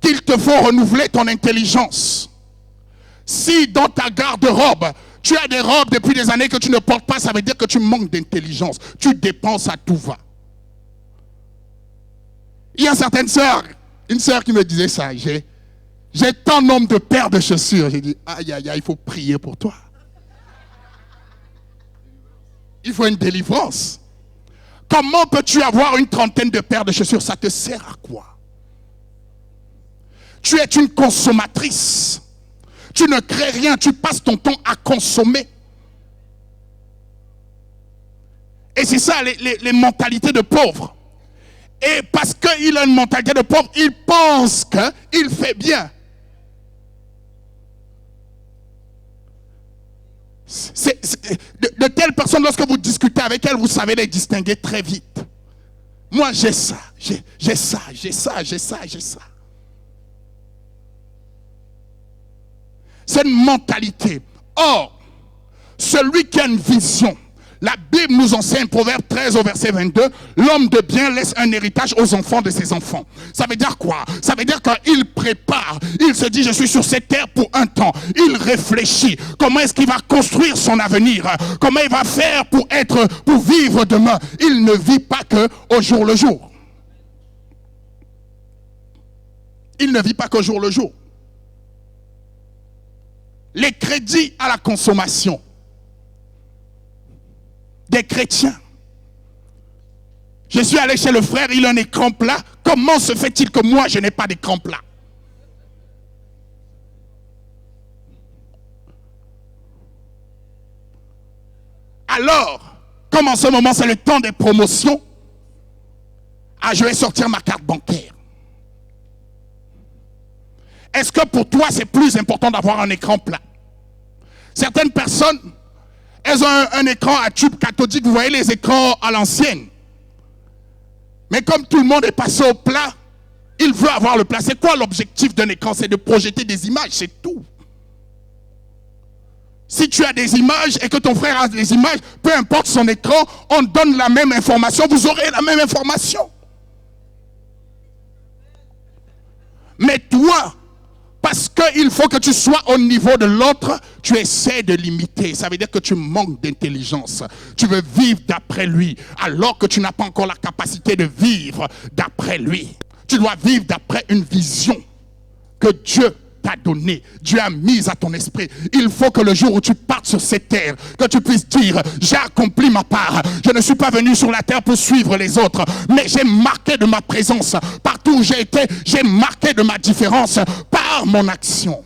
Speaker 1: qu'il te faut renouveler ton intelligence. Si dans ta garde-robe, tu as des robes depuis des années que tu ne portes pas, ça veut dire que tu manques d'intelligence. Tu dépenses à tout va. Il y a certaines sœurs, une sœur qui me disait ça, j'ai tant de nombre de paires de chaussures. J'ai dit, aïe, aïe, aïe, il faut prier pour toi. Il faut une délivrance. Comment peux-tu avoir une trentaine de paires de chaussures? Ça te sert à quoi? Tu es une consommatrice. Tu ne crées rien, tu passes ton temps à consommer. Et c'est ça les mentalités de pauvres. Et parce qu'il a une mentalité de pauvre, il pense qu'il fait bien. De telles personnes, lorsque vous discutez avec elles, vous savez les distinguer très vite. Moi, j'ai ça, j'ai ça, j'ai ça, j'ai ça, j'ai ça. C'est une mentalité. Or, celui qui a une vision, la Bible nous enseigne, Proverbe 13 au verset 22, l'homme de bien laisse un héritage aux enfants de ses enfants. Ça veut dire quoi? Ça veut dire qu'il prépare, il se dit je suis sur cette terre pour un temps. Il réfléchit, comment est-ce qu'il va construire son avenir? Comment il va faire pour vivre demain? Il ne vit pas que au jour le jour. Il ne vit pas qu'au jour le jour. Les crédits à la consommation des chrétiens. Je suis allé chez le frère, il a un écran plat. Comment se fait-il que moi, je n'ai pas d'écran plat? Alors, comme en ce moment, c'est le temps des promotions, je vais sortir ma carte bancaire. Est-ce que pour toi, c'est plus important d'avoir un écran plat? Certaines personnes, elles ont un écran à tube cathodique, vous voyez les écrans à l'ancienne. Mais comme tout le monde est passé au plat, il veut avoir le plat. C'est quoi l'objectif d'un écran? C'est de projeter des images, c'est tout. Si tu as des images et que ton frère a des images, peu importe son écran, on donne la même information, vous aurez la même information. Mais toi, parce qu'il faut que tu sois au niveau de l'autre, tu essaies de l'imiter. Ça veut dire que tu manques d'intelligence. Tu veux vivre d'après lui, alors que tu n'as pas encore la capacité de vivre d'après lui. Tu dois vivre d'après une vision que Dieu t'a donnée. Dieu a mise à ton esprit. Il faut que le jour où tu partes sur cette terre, que tu puisses dire, j'ai accompli ma part. Je ne suis pas venu sur la terre pour suivre les autres, mais j'ai marqué de ma présence. Partout où j'ai été, j'ai marqué de ma différence par mon action.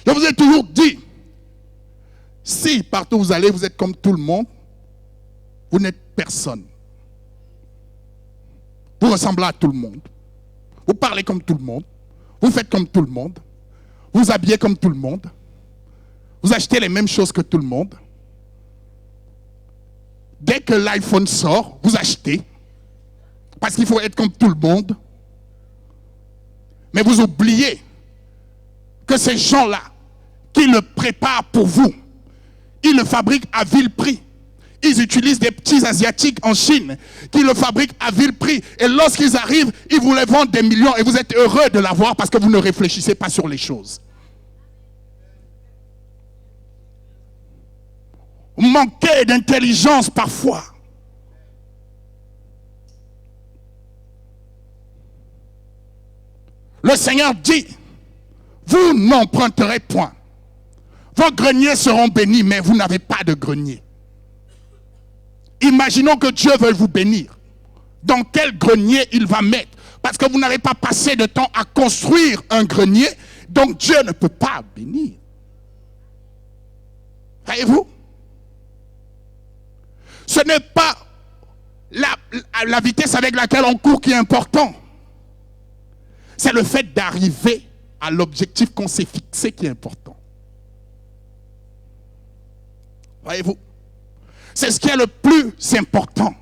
Speaker 1: Je vous ai toujours dit, si partout où vous allez, vous êtes comme tout le monde, vous n'êtes personne. Vous ressemblez à tout le monde. Vous parlez comme tout le monde. Vous faites comme tout le monde. Vous habillez comme tout le monde. Vous achetez les mêmes choses que tout le monde. Dès que l'iPhone sort, vous achetez. Parce qu'il faut être comme tout le monde. Mais vous oubliez que ces gens-là, qui le préparent pour vous, ils le fabriquent à vil prix. Ils utilisent des petits Asiatiques en Chine qui le fabriquent à vil prix. Et lorsqu'ils arrivent, ils vous les vendent des millions et vous êtes heureux de l'avoir parce que vous ne réfléchissez pas sur les choses. Vous manquez d'intelligence parfois. Le Seigneur dit, vous n'emprunterez point. Vos greniers seront bénis, mais vous n'avez pas de grenier. Imaginons que Dieu veuille vous bénir. Dans quel grenier il va mettre? Parce que vous n'avez pas passé de temps à construire un grenier, donc Dieu ne peut pas bénir. Voyez-vous? Ce n'est pas la vitesse avec laquelle on court qui est important. C'est le fait d'arriver à l'objectif qu'on s'est fixé qui est important. Voyez-vous? C'est ce qui est le plus important.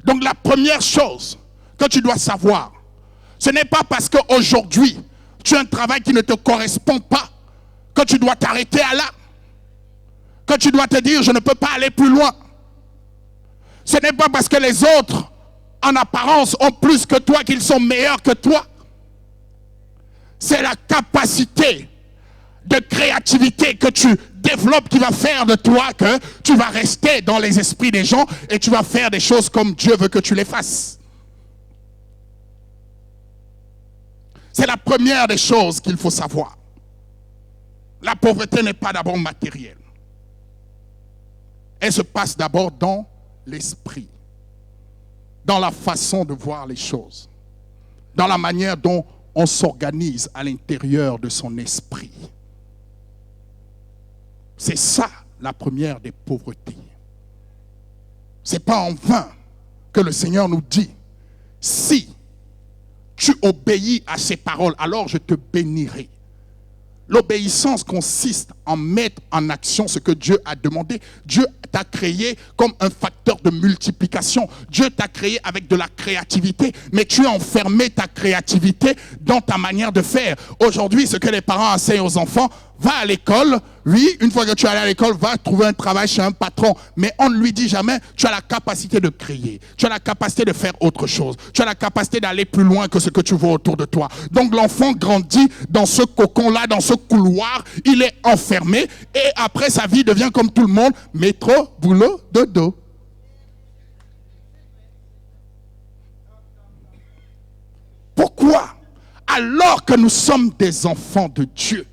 Speaker 1: Donc la première chose que tu dois savoir, ce n'est pas parce qu'aujourd'hui, tu as un travail qui ne te correspond pas que tu dois t'arrêter à là. Que tu dois te dire, je ne peux pas aller plus loin. Ce n'est pas parce que les autres, en apparence, ont plus que toi qu'ils sont meilleurs que toi. C'est la capacité de créativité que tu développes qui va faire de toi que tu vas rester dans les esprits des gens et tu vas faire des choses comme Dieu veut que tu les fasses. C'est la première des choses qu'il faut savoir. La pauvreté n'est pas d'abord matérielle. Elle se passe d'abord dans l'esprit, dans la façon de voir les choses, dans la manière dont on s'organise à l'intérieur de son esprit. C'est ça la première des pauvretés. Ce n'est pas en vain que le Seigneur nous dit, si tu obéis à ses paroles, alors je te bénirai. L'obéissance consiste en mettre en action ce que Dieu a demandé. Dieu t'a créé comme un facteur de multiplication. Dieu t'a créé avec de la créativité, mais tu as enfermé ta créativité dans ta manière de faire. Aujourd'hui, ce que les parents enseignent aux enfants, va à l'école, oui, une fois que tu es allé à l'école, va trouver un travail chez un patron. Mais on ne lui dit jamais, tu as la capacité de créer, tu as la capacité de faire autre chose, tu as la capacité d'aller plus loin que ce que tu vois autour de toi. Donc l'enfant grandit dans ce cocon-là, dans ce couloir, il est enfermé et après sa vie devient comme tout le monde, métro, boulot, dodo. Pourquoi? Alors que nous sommes des enfants de Dieu,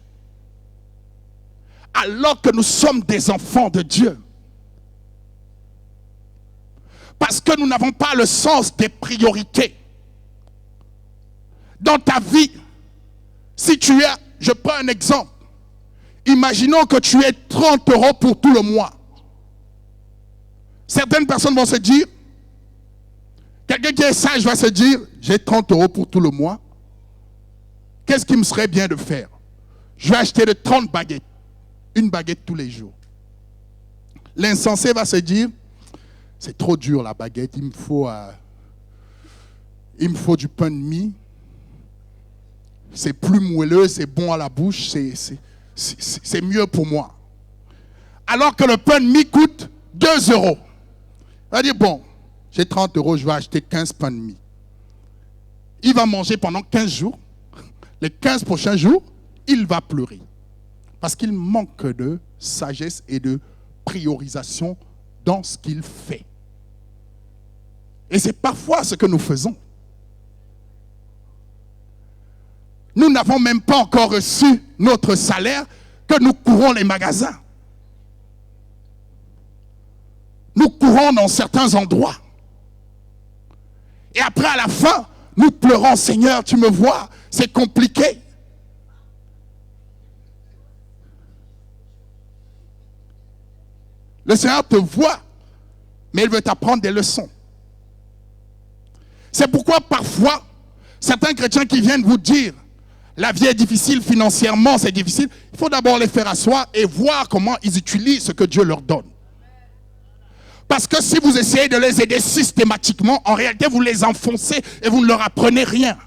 Speaker 1: alors que nous sommes des enfants de Dieu, parce que nous n'avons pas le sens des priorités. Dans ta vie, si tu as, je prends un exemple, imaginons que tu aies 30 € pour tout le mois. Certaines personnes vont se dire, quelqu'un qui est sage va se dire, j'ai 30 € pour tout le mois, qu'est-ce qui me serait bien de faire? Je vais acheter de 30 baguettes. Une baguette tous les jours. L'insensé va se dire, c'est trop dur la baguette, il me faut du pain de mie. C'est plus moelleux, c'est bon à la bouche, c'est mieux pour moi. Alors que le pain de mie coûte 2 €. Il va dire, bon, j'ai 30 €, je vais acheter 15 pains de mie. Il va manger pendant 15 jours. Les 15 prochains jours, il va pleurer. Parce qu'il manque de sagesse et de priorisation dans ce qu'il fait. Et c'est parfois ce que nous faisons. Nous n'avons même pas encore reçu notre salaire que nous courons les magasins. Nous courons dans certains endroits. Et après, à la fin, nous pleurons, Seigneur, tu me vois, c'est compliqué. Le Seigneur te voit, mais il veut t'apprendre des leçons. C'est pourquoi parfois, certains chrétiens qui viennent vous dire, la vie est difficile, financièrement c'est difficile, il faut d'abord les faire asseoir et voir comment ils utilisent ce que Dieu leur donne. Parce que si vous essayez de les aider systématiquement, en réalité vous les enfoncez et vous ne leur apprenez rien.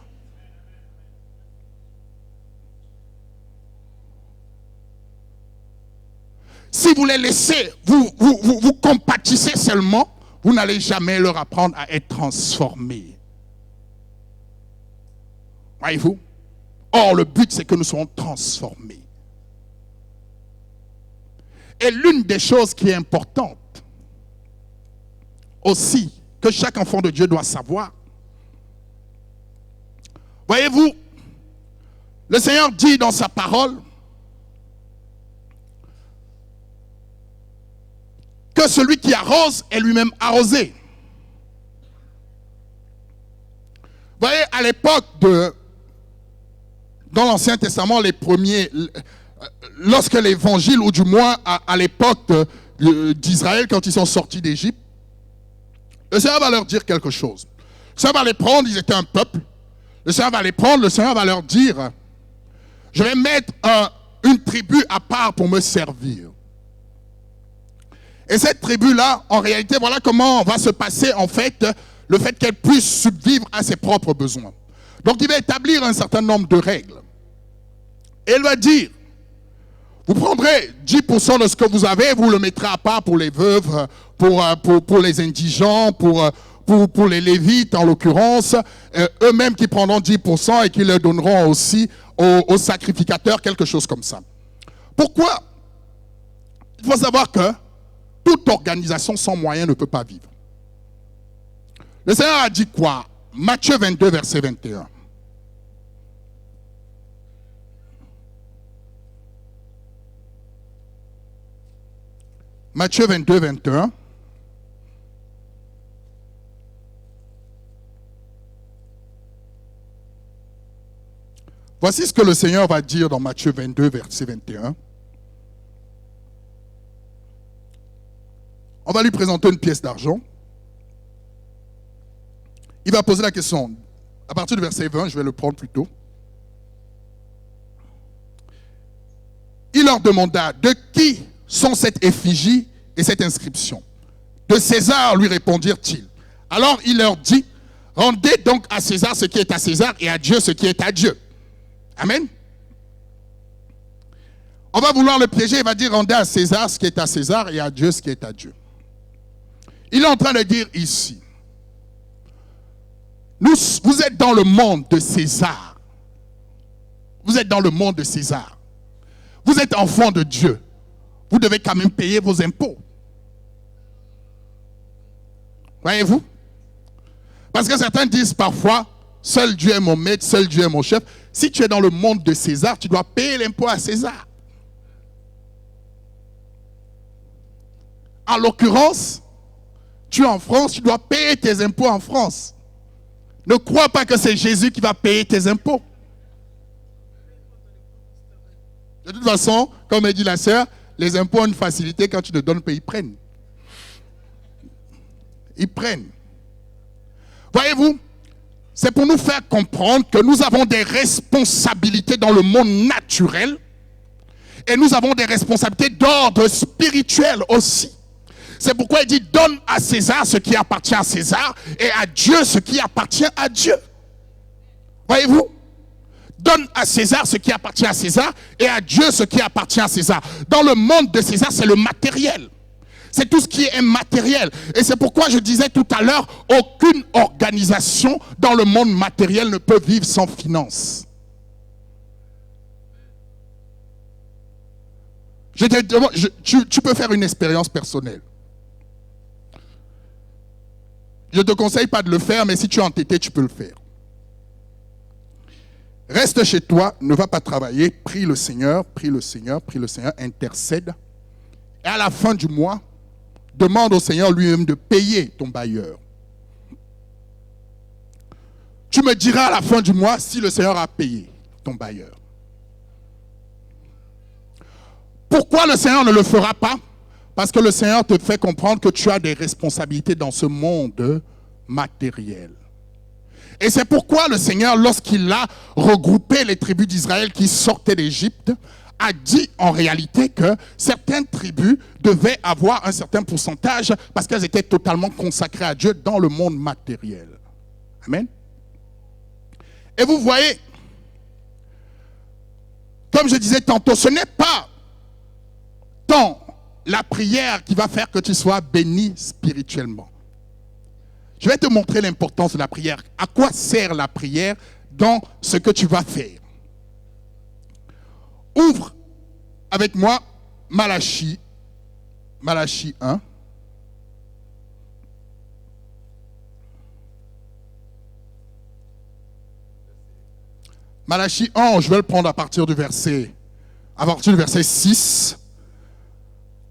Speaker 1: Si vous les laissez, vous compatissez seulement, vous n'allez jamais leur apprendre à être transformés. Voyez-vous? Or, le but, c'est que nous soyons transformés. Et l'une des choses qui est importante aussi, que chaque enfant de Dieu doit savoir, voyez-vous, le Seigneur dit dans sa parole, que celui qui arrose est lui-même arrosé. Vous voyez, à l'époque dans l'Ancien Testament, les premiers, lorsque l'évangile, ou du moins à l'époque d'Israël, quand ils sont sortis d'Égypte, le Seigneur va leur dire quelque chose. Le Seigneur va les prendre, ils étaient un peuple. Le Seigneur va les prendre, le Seigneur va leur dire, je vais mettre une tribu à part pour me servir. Et cette tribu-là, en réalité, voilà comment va se passer, en fait, le fait qu'elle puisse subvivre à ses propres besoins. Donc, il va établir un certain nombre de règles. Et il va dire, vous prendrez 10% de ce que vous avez, vous le mettrez à part pour les veuves, pour les indigents, pour les Lévites en l'occurrence, eux-mêmes qui prendront 10% et qui le donneront aussi aux sacrificateurs, quelque chose comme ça. Pourquoi? Il faut savoir que toute organisation sans moyens ne peut pas vivre. Le Seigneur a dit quoi? Matthieu 22, verset 21. Matthieu 22, 21. Voici ce que le Seigneur va dire dans Matthieu 22, verset 21. On va lui présenter une pièce d'argent. Il va poser la question, à partir du verset 20, je vais le prendre plus tôt. Il leur demanda, de qui sont cette effigie et cette inscription? De César, lui répondirent-ils. Alors il leur dit, rendez donc à César ce qui est à César et à Dieu ce qui est à Dieu. Amen. On va vouloir le piéger, il va dire, rendez à César ce qui est à César et à Dieu ce qui est à Dieu. Il est en train de dire ici, vous êtes dans le monde de César. Vous êtes dans le monde de César. Vous êtes enfant de Dieu. Vous devez quand même payer vos impôts. Voyez-vous? Parce que certains disent parfois, seul Dieu est mon maître, seul Dieu est mon chef. Si tu es dans le monde de César, tu dois payer l'impôt à César. En l'occurrence, tu es en France, tu dois payer tes impôts en France. Ne crois pas que c'est Jésus qui va payer tes impôts. De toute façon, comme a dit la sœur, les impôts ont une facilité, quand tu ne donnes pas, ils prennent. Ils prennent. Voyez-vous, c'est pour nous faire comprendre que nous avons des responsabilités dans le monde naturel et nous avons des responsabilités d'ordre spirituel aussi. C'est pourquoi il dit, donne à César ce qui appartient à César et à Dieu ce qui appartient à Dieu. Voyez-vous? Donne à César ce qui appartient à César et à Dieu ce qui appartient à César. Dans le monde de César, c'est le matériel. C'est tout ce qui est matériel. Et c'est pourquoi je disais tout à l'heure, aucune organisation dans le monde matériel ne peut vivre sans finance. Tu peux faire une expérience personnelle. Je ne te conseille pas de le faire, mais si tu es entêté, tu peux le faire. Reste chez toi, ne va pas travailler, prie le Seigneur, intercède. Et à la fin du mois, demande au Seigneur lui-même de payer ton bailleur. Tu me diras à la fin du mois si le Seigneur a payé ton bailleur. Pourquoi le Seigneur ne le fera pas? Parce que le Seigneur te fait comprendre que tu as des responsabilités dans ce monde matériel. Et c'est pourquoi le Seigneur, lorsqu'il a regroupé les tribus d'Israël qui sortaient d'Égypte, a dit en réalité que certaines tribus devaient avoir un certain pourcentage parce qu'elles étaient totalement consacrées à Dieu dans le monde matériel. Amen. Et vous voyez, comme je disais tantôt, ce n'est pas tant la prière qui va faire que tu sois béni spirituellement. Je vais te montrer l'importance de la prière. À quoi sert la prière dans ce que tu vas faire? Ouvre avec moi Malachie 1. Malachie 1, je vais le prendre à partir du verset 6.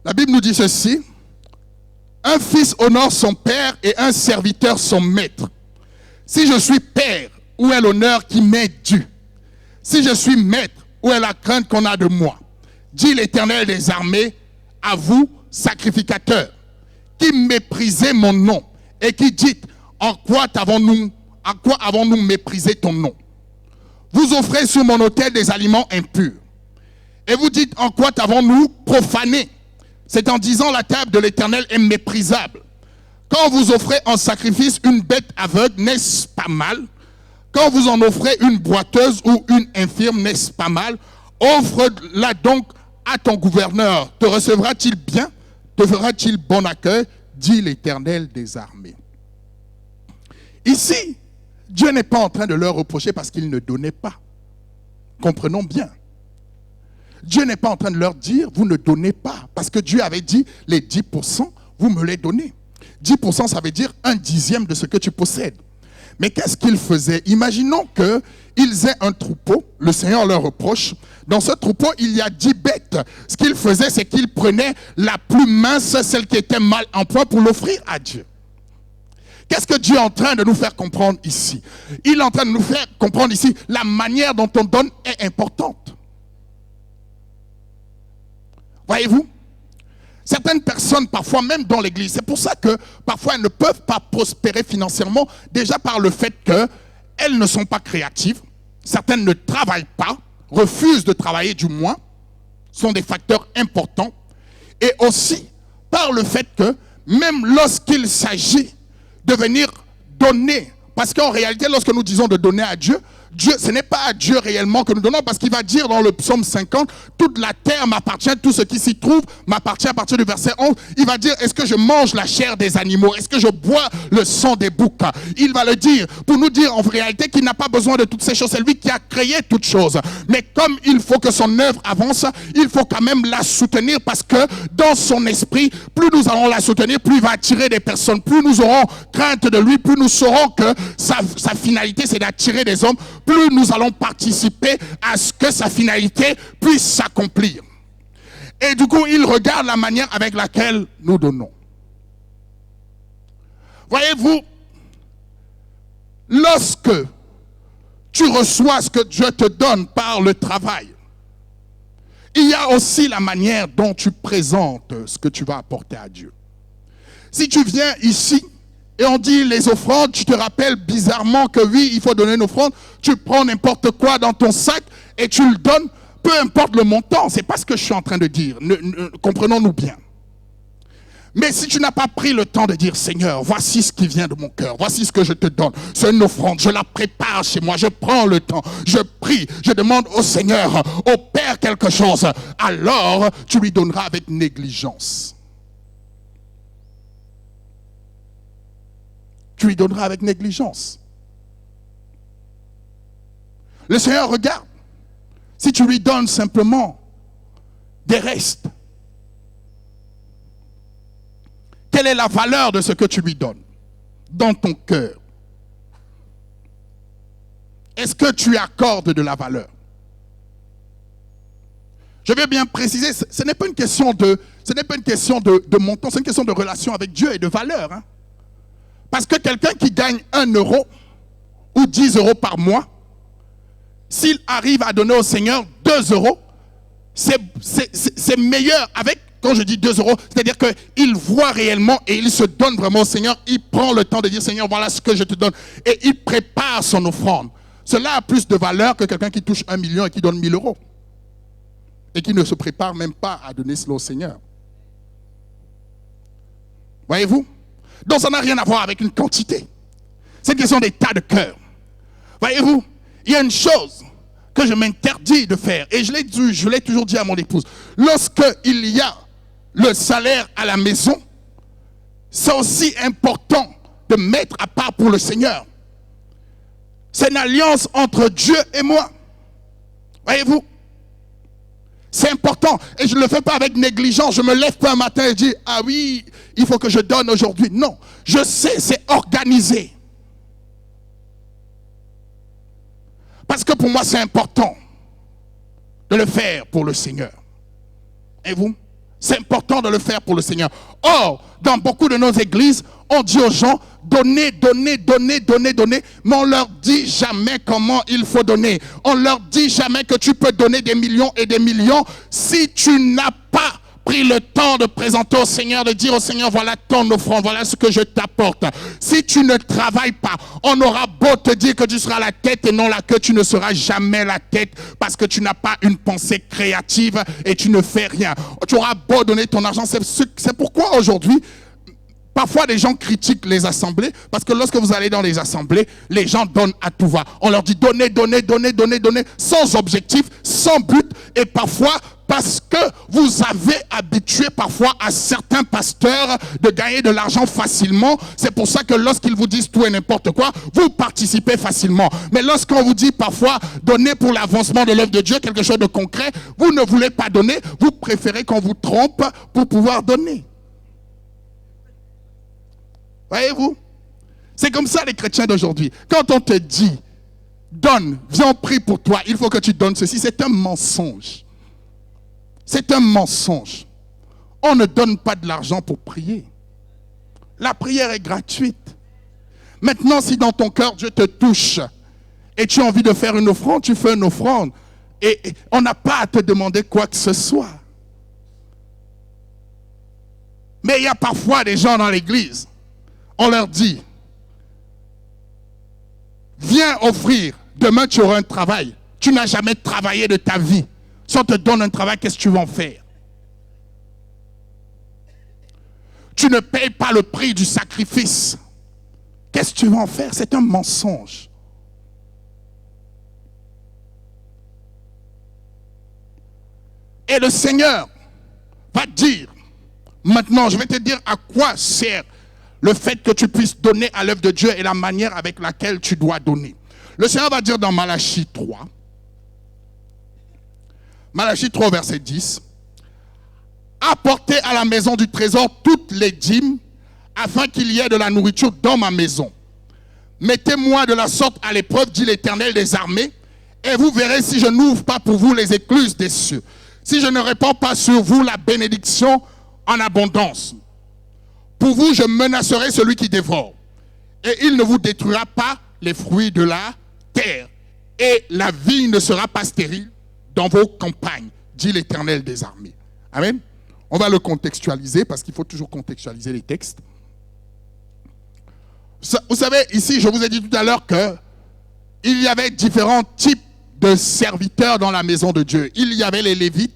Speaker 1: La Bible nous dit ceci. Un fils honore son père et un serviteur son maître. Si je suis père, où est l'honneur qui m'est dû? Si je suis maître, où est la crainte qu'on a de moi? Dit l'Éternel des armées, à vous, sacrificateurs, qui méprisez mon nom et qui dites, à quoi avons-nous méprisé ton nom? Vous offrez sur mon autel des aliments impurs. Et vous dites, en quoi avons-nous profané? C'est en disant, la table de l'Éternel est méprisable. Quand vous offrez en sacrifice une bête aveugle, n'est-ce pas mal? Quand vous en offrez une boiteuse ou une infirme, n'est-ce pas mal? Offre-la donc à ton gouverneur. Te recevra-t-il bien? Te fera-t-il bon accueil? Dit l'Éternel des armées. Ici, Dieu n'est pas en train de leur reprocher parce qu'ils ne donnaient pas. Comprenons bien. Dieu n'est pas en train de leur dire, vous ne donnez pas. Parce que Dieu avait dit, les 10%, vous me les donnez. 10%, ça veut dire 1/10 de ce que tu possèdes. Mais qu'est-ce qu'ils faisaient? Imaginons qu'ils aient un troupeau, le Seigneur leur reproche. Dans ce troupeau, il y a 10 bêtes. Ce qu'ils faisaient, c'est qu'ils prenaient la plus mince, celle qui était mal en point, pour l'offrir à Dieu. Qu'est-ce que Dieu est en train de nous faire comprendre ici? Il est en train de nous faire comprendre ici, la manière dont on donne est importante. Voyez-vous? Certaines personnes, parfois même dans l'église, c'est pour ça que parfois elles ne peuvent pas prospérer financièrement, déjà par le fait qu'elles ne sont pas créatives, certaines ne travaillent pas, refusent de travailler du moins, sont des facteurs importants, et aussi par le fait que même lorsqu'il s'agit de venir donner, parce qu'en réalité, lorsque nous disons de donner à Dieu, ce n'est pas à Dieu réellement que nous donnons, parce qu'il va dire dans le psaume 50, toute la terre m'appartient, tout ce qui s'y trouve m'appartient. À partir du verset 11, il va dire, est-ce que je mange la chair des animaux? Est-ce que je bois le sang des boucs? Il va le dire, pour nous dire en réalité qu'il n'a pas besoin de toutes ces choses, c'est lui qui a créé toutes choses. Mais comme il faut que son œuvre avance, il faut quand même la soutenir, parce que dans son esprit, plus nous allons la soutenir, plus il va attirer des personnes, plus nous aurons crainte de lui, plus nous saurons que sa finalité c'est d'attirer des hommes, plus nous allons participer à ce que sa finalité puisse s'accomplir. Et du coup, il regarde la manière avec laquelle nous donnons. Voyez-vous, lorsque tu reçois ce que Dieu te donne par le travail, il y a aussi la manière dont tu présentes ce que tu vas apporter à Dieu. Si tu viens ici, et on dit les offrandes, tu te rappelles bizarrement que oui, il faut donner une offrande. Tu prends n'importe quoi dans ton sac et tu le donnes, peu importe le montant. C'est pas ce que je suis en train de dire. Comprenons-nous bien. Mais si tu n'as pas pris le temps de dire, Seigneur, voici ce qui vient de mon cœur, voici ce que je te donne, c'est une offrande, je la prépare chez moi, je prends le temps, je prie, je demande au Seigneur, au Père quelque chose, alors tu lui donneras avec négligence. Tu lui donneras avec négligence. Le Seigneur regarde. Si tu lui donnes simplement des restes, quelle est la valeur de ce que tu lui donnes dans ton cœur? Est-ce que tu accordes de la valeur? Je vais bien préciser, ce n'est pas une question de montant, c'est une question de relation avec Dieu et de valeur. Parce que quelqu'un qui gagne 1 euro ou 10 euros par mois, s'il arrive à donner au Seigneur 2 euros, c'est meilleur avec, quand je dis 2 euros, c'est-à-dire qu'il voit réellement et il se donne vraiment au Seigneur, il prend le temps de dire Seigneur, voilà ce que je te donne, et il prépare son offrande. Cela a plus de valeur que quelqu'un qui touche 1 million et qui donne 1000 euros. Et qui ne se prépare même pas à donner cela au Seigneur. Voyez-vous? Donc ça n'a rien à voir avec une quantité. C'est une question d'état de cœur. Voyez-vous, il y a une chose que je m'interdis de faire, et je l'ai toujours dit à mon épouse. Lorsqu'il y a le salaire à la maison, c'est aussi important de mettre à part pour le Seigneur. C'est une alliance entre Dieu et moi. Voyez-vous? C'est important. Et je ne le fais pas avec négligence. Je ne me lève pas un matin et dis, ah oui, il faut que je donne aujourd'hui. Non, je sais, c'est organisé. Parce que pour moi, c'est important de le faire pour le Seigneur. Et vous? C'est important de le faire pour le Seigneur. Or, dans beaucoup de nos églises, on dit aux gens, donnez, donnez, donnez, donnez, donnez, mais on leur dit jamais comment il faut donner. On leur dit jamais que tu peux donner des millions et des millions si tu n'as pas pris le temps de présenter au Seigneur, de dire au Seigneur, voilà ton offrande, voilà ce que je t'apporte. Si tu ne travailles pas, on aura beau te dire que tu seras la tête et non la queue, tu ne seras jamais la tête parce que tu n'as pas une pensée créative et tu ne fais rien. Tu auras beau donner ton argent. C'est pourquoi aujourd'hui, parfois les gens critiquent les assemblées parce que lorsque vous allez dans les assemblées, les gens donnent à tout va. On leur dit donnez, donnez, donnez, donnez, donnez, sans objectif, sans but et parfois parce que vous avez habitué parfois à certains pasteurs de gagner de l'argent facilement. C'est pour ça que lorsqu'ils vous disent tout et n'importe quoi, vous participez facilement. Mais lorsqu'on vous dit parfois donner pour l'avancement de l'œuvre de Dieu, quelque chose de concret, vous ne voulez pas donner, vous préférez qu'on vous trompe pour pouvoir donner. Voyez-vous? C'est comme ça les chrétiens d'aujourd'hui. Quand on te dit, donne, viens on prie pour toi, il faut que tu donnes ceci, c'est un mensonge. C'est un mensonge. On ne donne pas de l'argent pour prier. La prière est gratuite. Maintenant, si dans ton cœur Dieu te touche et tu as envie de faire une offrande, tu fais une offrande. Et on n'a pas à te demander quoi que ce soit. Mais il y a parfois des gens dans l'église, on leur dit, viens offrir, demain tu auras un travail. Tu n'as jamais travaillé de ta vie. Si on te donne un travail, qu'est-ce que tu vas en faire? Tu ne payes pas le prix du sacrifice. Qu'est-ce que tu vas en faire? C'est un mensonge. Et le Seigneur va dire, maintenant je vais te dire à quoi sert le fait que tu puisses donner à l'œuvre de Dieu et la manière avec laquelle tu dois donner. Le Seigneur va dire dans Malachie 3, Malachie 3, verset 10, apportez à la maison du trésor toutes les dîmes, afin qu'il y ait de la nourriture dans ma maison. Mettez-moi de la sorte à l'épreuve, dit l'Éternel des armées, et vous verrez si je n'ouvre pas pour vous les écluses des cieux, si je ne répands pas sur vous la bénédiction en abondance. Pour vous, je menacerai celui qui dévore, et il ne vous détruira pas les fruits de la terre, et la vie ne sera pas stérile dans vos campagnes, dit l'Éternel des armées. Amen. On va le contextualiser parce qu'il faut toujours contextualiser les textes. Vous savez, ici, je vous ai dit tout à l'heure qu'il y avait différents types de serviteurs dans la maison de Dieu. Il y avait les Lévites.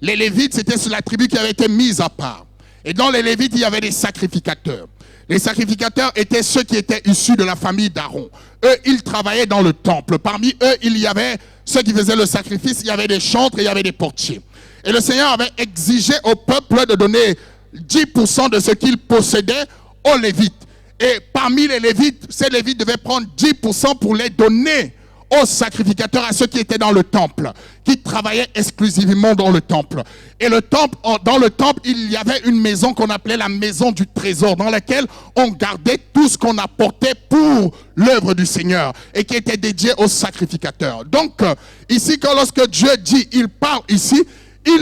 Speaker 1: Les Lévites, c'était la tribu qui avait été mise à part. Et dans les Lévites, il y avait des sacrificateurs. Les sacrificateurs étaient ceux qui étaient issus de la famille d'Aaron. Eux, ils travaillaient dans le temple. Parmi eux, il y avait ceux qui faisaient le sacrifice, il y avait des chantres et il y avait des portiers. Et le Seigneur avait exigé au peuple de donner 10% de ce qu'il possédait aux Lévites. Et parmi les Lévites, ces Lévites devaient prendre 10% pour les donner aux sacrificateurs, à ceux qui étaient dans le temple, qui travaillaient exclusivement dans le temple. Et dans le temple, il y avait une maison qu'on appelait la maison du trésor, dans laquelle on gardait tout ce qu'on apportait pour l'œuvre du Seigneur et qui était dédié aux sacrificateurs. Donc, ici, lorsque Dieu dit, il parle ici,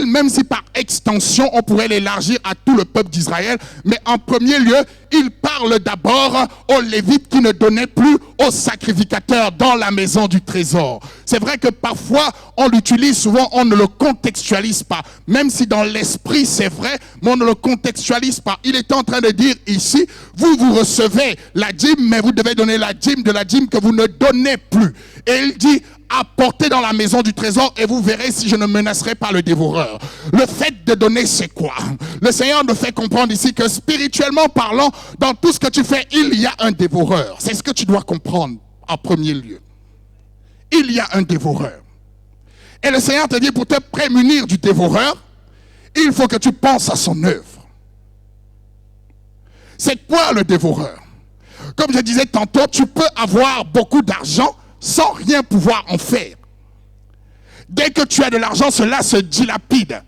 Speaker 1: même si par extension, on pourrait l'élargir à tout le peuple d'Israël, mais en premier lieu, il parle d'abord aux Lévites qui ne donnaient plus aux sacrificateurs dans la maison du trésor. C'est vrai que parfois, on l'utilise, souvent on ne le contextualise pas. Même si dans l'esprit c'est vrai, mais on ne le contextualise pas. Il est en train de dire ici, vous recevez la dîme, mais vous devez donner la dîme de la dîme que vous ne donnez plus. Et il dit, apportez dans la maison du trésor et vous verrez si je ne menacerai pas le dévoreur. Le fait de donner, c'est quoi? Le Seigneur nous fait comprendre ici que spirituellement parlant, dans tout ce que tu fais, il y a un dévoreur. C'est ce que tu dois comprendre en premier lieu. Il y a un dévoreur. Et le Seigneur te dit, pour te prémunir du dévoreur, il faut que tu penses à son œuvre. C'est quoi le dévoreur? Comme je disais tantôt, tu peux avoir beaucoup d'argent sans rien pouvoir en faire. Dès que tu as de l'argent, cela se dilapide.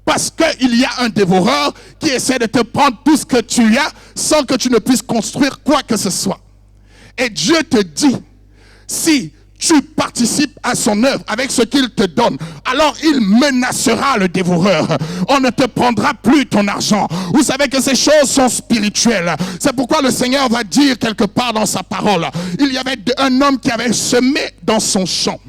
Speaker 1: Parce qu'il y a un dévoreur qui essaie de te prendre tout ce que tu as sans que tu ne puisses construire quoi que ce soit. Et Dieu te dit, si tu participes à son œuvre avec ce qu'il te donne, alors il menacera le dévoreur. On ne te prendra plus ton argent. Vous savez que ces choses sont spirituelles. C'est pourquoi le Seigneur va dire quelque part dans sa parole, il y avait un homme qui avait semé dans son champ.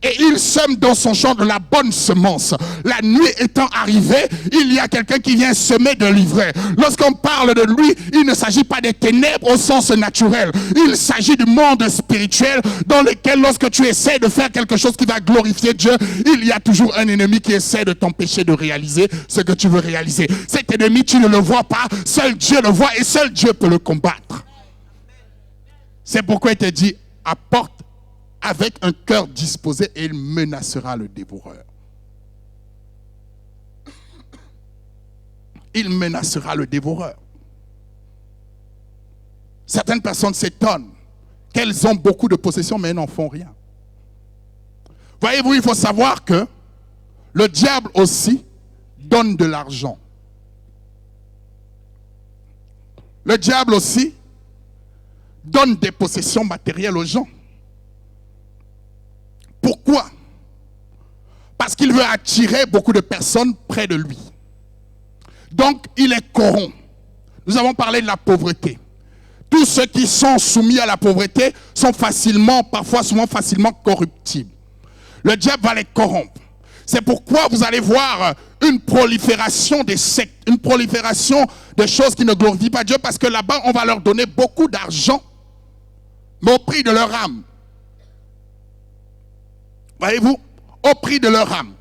Speaker 1: Et il sème dans son champ de la bonne semence. La nuit étant arrivée, il y a quelqu'un qui vient semer de l'ivraie. Lorsqu'on parle de lui, il ne s'agit pas des ténèbres au sens naturel. Il s'agit du monde spirituel dans lequel lorsque tu essaies de faire quelque chose qui va glorifier Dieu, il y a toujours un ennemi qui essaie de t'empêcher de réaliser ce que tu veux réaliser. Cet ennemi, tu ne le vois pas, seul Dieu le voit et seul Dieu peut le combattre. C'est pourquoi il te dit, apporte avec un cœur disposé et il menacera le dévoreur. Il menacera le dévoreur. Certaines personnes s'étonnent qu'elles ont beaucoup de possessions mais elles n'en font rien. Voyez-vous, il faut savoir que le diable aussi donne de l'argent. Le diable aussi donne des possessions matérielles aux gens. Pourquoi? Parce qu'il veut attirer beaucoup de personnes près de lui. Donc, il les corrompt. Nous avons parlé de la pauvreté. Tous ceux qui sont soumis à la pauvreté sont souvent facilement corruptibles. Le diable va les corrompre. C'est pourquoi vous allez voir une prolifération des sectes, une prolifération de choses qui ne glorifient pas Dieu, parce que là-bas, on va leur donner beaucoup d'argent, mais au prix de leur âme. Voyez-vous, au prix de leur âme.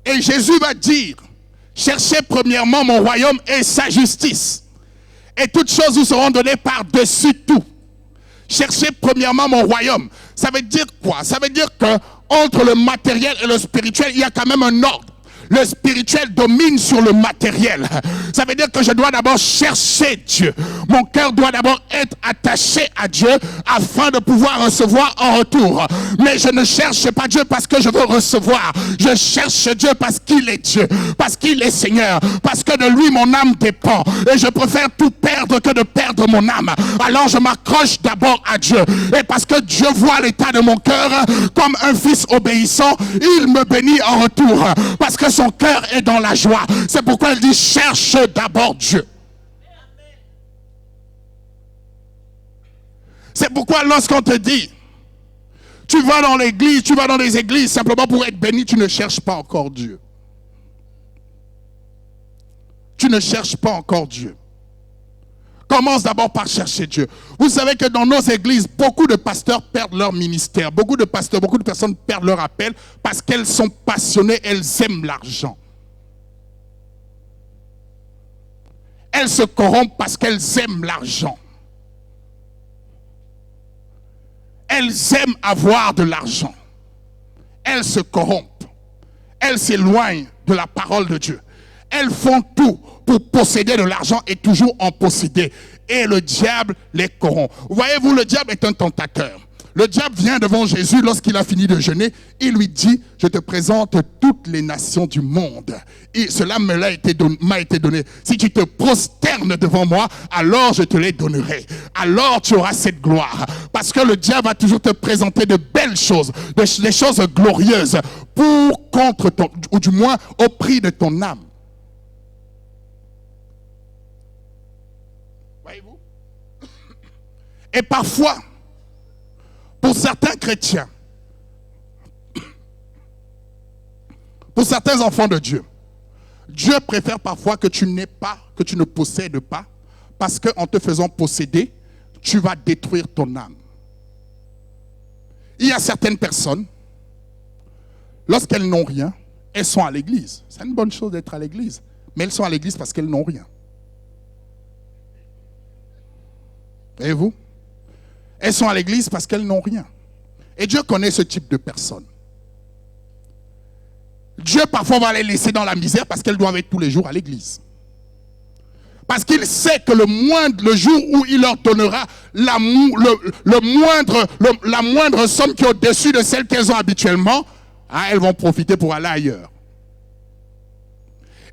Speaker 1: Et Jésus va dire, cherchez premièrement mon royaume et sa justice. Et toutes choses vous seront données par-dessus tout. Cherchez premièrement mon royaume. Ça veut dire quoi? Ça veut dire que entre le matériel et le spirituel, il y a quand même un ordre. Le spirituel domine sur le matériel. Ça veut dire que je dois d'abord chercher Dieu. Mon cœur doit d'abord être attaché à Dieu afin de pouvoir recevoir en retour. Mais je ne cherche pas Dieu parce que je veux recevoir. Je cherche Dieu parce qu'il est Dieu, parce qu'il est Seigneur, parce que de lui mon âme dépend. Et je préfère tout perdre que de perdre mon âme. Alors je m'accroche d'abord à Dieu. Et parce que Dieu voit l'état de mon cœur comme un fils obéissant, il me bénit en retour. Parce que son cœur est dans la joie. C'est pourquoi il dit cherche d'abord Dieu. C'est pourquoi lorsqu'on te dit tu vas dans l'église, tu vas dans des églises simplement pour être béni, tu ne cherches pas encore Dieu. Tu ne cherches pas encore Dieu. Commence d'abord par chercher Dieu. Vous savez que dans nos églises, beaucoup de pasteurs perdent leur ministère. Beaucoup de pasteurs, beaucoup de personnes perdent leur appel parce qu'elles sont passionnées, elles aiment l'argent. Elles se corrompent parce qu'elles aiment l'argent. Elles aiment avoir de l'argent. Elles se corrompent. Elles s'éloignent de la parole de Dieu. Elles font tout pour posséder de l'argent et toujours en posséder. Et le diable les corrompt. Voyez-vous, le diable est un tentateur. Le diable vient devant Jésus lorsqu'il a fini de jeûner. Il lui dit, je te présente toutes les nations du monde. Et cela m'a été donné. Si tu te prosternes devant moi, alors je te les donnerai. Alors tu auras cette gloire. Parce que le diable va toujours te présenter de belles choses, des choses glorieuses contre ton, ou du moins au prix de ton âme. Voyez-vous? Et parfois, pour certains chrétiens, pour certains enfants de Dieu, Dieu préfère parfois que tu n'aies pas, que tu ne possèdes pas, parce qu'en te faisant posséder, tu vas détruire ton âme. Il y a certaines personnes, lorsqu'elles n'ont rien, elles sont à l'église. C'est une bonne chose d'être à l'église, mais elles sont à l'église parce qu'elles n'ont rien. Voyez-vous? Elles sont à l'église parce qu'elles n'ont rien. Et Dieu connaît ce type de personnes. Dieu parfois va les laisser dans la misère parce qu'elles doivent être tous les jours à l'église. Parce qu'il sait que le jour où il leur donnera la moindre somme qui est au-dessus de celle qu'elles ont habituellement, elles vont profiter pour aller ailleurs.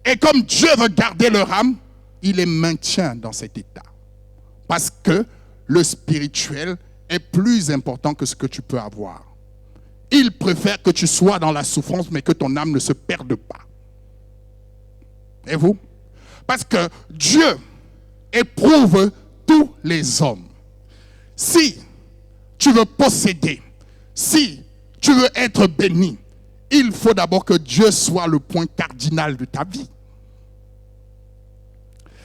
Speaker 1: Et comme Dieu veut garder leur âme, il les maintient dans cet état. Parce que le spirituel est plus important que ce que tu peux avoir. Il préfère que tu sois dans la souffrance, mais que ton âme ne se perde pas. Et vous? Parce que Dieu éprouve tous les hommes. Si tu veux posséder, si tu veux être béni, il faut d'abord que Dieu soit le point cardinal de ta vie.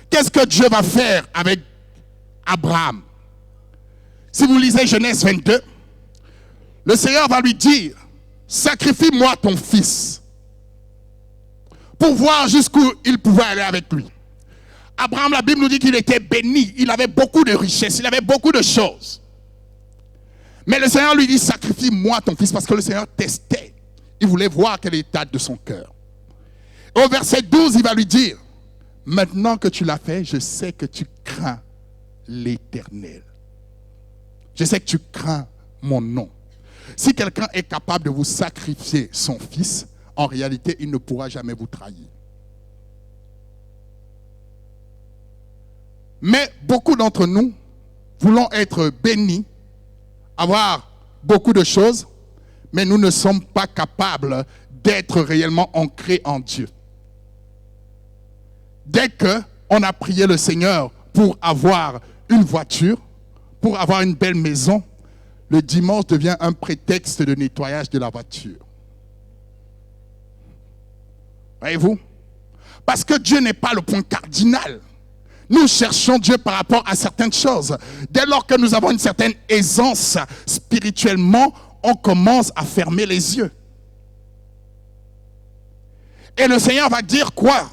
Speaker 1: Qu'est-ce que Dieu va faire avec Abraham? Si vous lisez Genèse 22, le Seigneur va lui dire, sacrifie-moi ton fils, pour voir jusqu'où il pouvait aller avec lui. Abraham, la Bible nous dit qu'il était béni, il avait beaucoup de richesses, il avait beaucoup de choses. Mais le Seigneur lui dit, sacrifie-moi ton fils, parce que le Seigneur testait. Il voulait voir quel est l'état de son cœur. Au verset 12, il va lui dire, maintenant que tu l'as fait, je sais que tu crains l'Éternel. Je sais que tu crains mon nom. Si quelqu'un est capable de vous sacrifier son fils, en réalité, il ne pourra jamais vous trahir. Mais beaucoup d'entre nous voulons être bénis, avoir beaucoup de choses, mais nous ne sommes pas capables d'être réellement ancrés en Dieu. Dès qu'on a prié le Seigneur pour avoir une voiture, pour avoir une belle maison, le dimanche devient un prétexte de nettoyage de la voiture. Voyez-vous? Parce que Dieu n'est pas le point cardinal. Nous cherchons Dieu par rapport à certaines choses. Dès lors que nous avons une certaine aisance spirituellement, on commence à fermer les yeux. Et le Seigneur va dire quoi?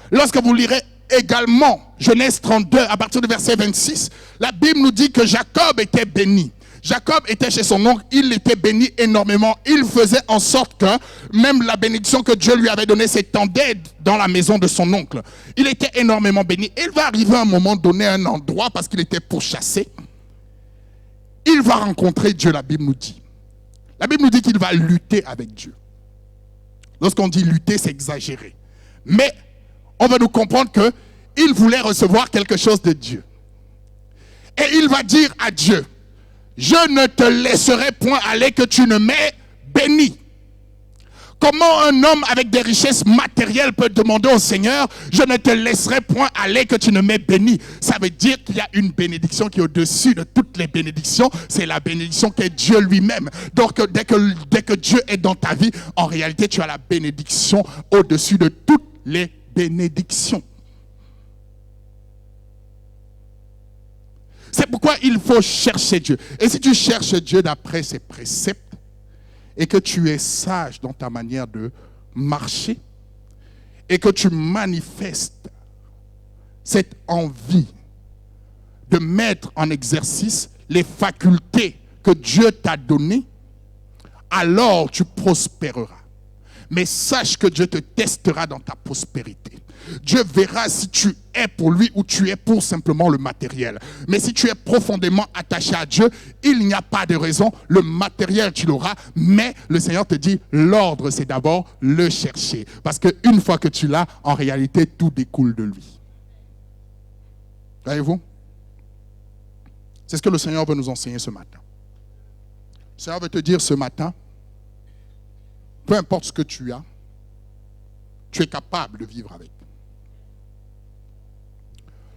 Speaker 1: Lorsque vous lirez également Genèse 32, à partir du verset 26, la Bible nous dit que Jacob était béni. Jacob était chez son oncle, il était béni énormément. Il faisait en sorte que même la bénédiction que Dieu lui avait donnée s'étendait dans la maison de son oncle. Il était énormément béni. Il va arriver à un moment donné, à un endroit, parce qu'il était pourchassé. Il va rencontrer Dieu, la Bible nous dit. La Bible nous dit qu'il va lutter avec Dieu. Lorsqu'on dit lutter, c'est exagéré. Mais on va nous comprendre qu'il voulait recevoir quelque chose de Dieu. Et il va dire à Dieu, je ne te laisserai point aller que tu ne m'aies béni. Comment un homme avec des richesses matérielles peut demander au Seigneur, je ne te laisserai point aller que tu ne m'aies béni? Ça veut dire qu'il y a une bénédiction qui est au-dessus de toutes les bénédictions. C'est la bénédiction qu'est Dieu lui-même. Donc dès que Dieu est dans ta vie, en réalité tu as la bénédiction au-dessus de toutes les bénédictions. C'est pourquoi il faut chercher Dieu. Et si tu cherches Dieu d'après ses préceptes et que tu es sage dans ta manière de marcher et que tu manifestes cette envie de mettre en exercice les facultés que Dieu t'a données, alors tu prospéreras. Mais sache que Dieu te testera dans ta prospérité. Dieu verra si tu es pour lui ou tu es pour simplement le matériel. Mais si tu es profondément attaché à Dieu, il n'y a pas de raison. Le matériel, tu l'auras. Mais le Seigneur te dit, l'ordre, c'est d'abord le chercher. Parce qu'une fois que tu l'as, en réalité, tout découle de lui. Voyez-vous? C'est ce que le Seigneur veut nous enseigner ce matin. Le Seigneur veut te dire ce matin, peu importe ce que tu as, tu es capable de vivre avec.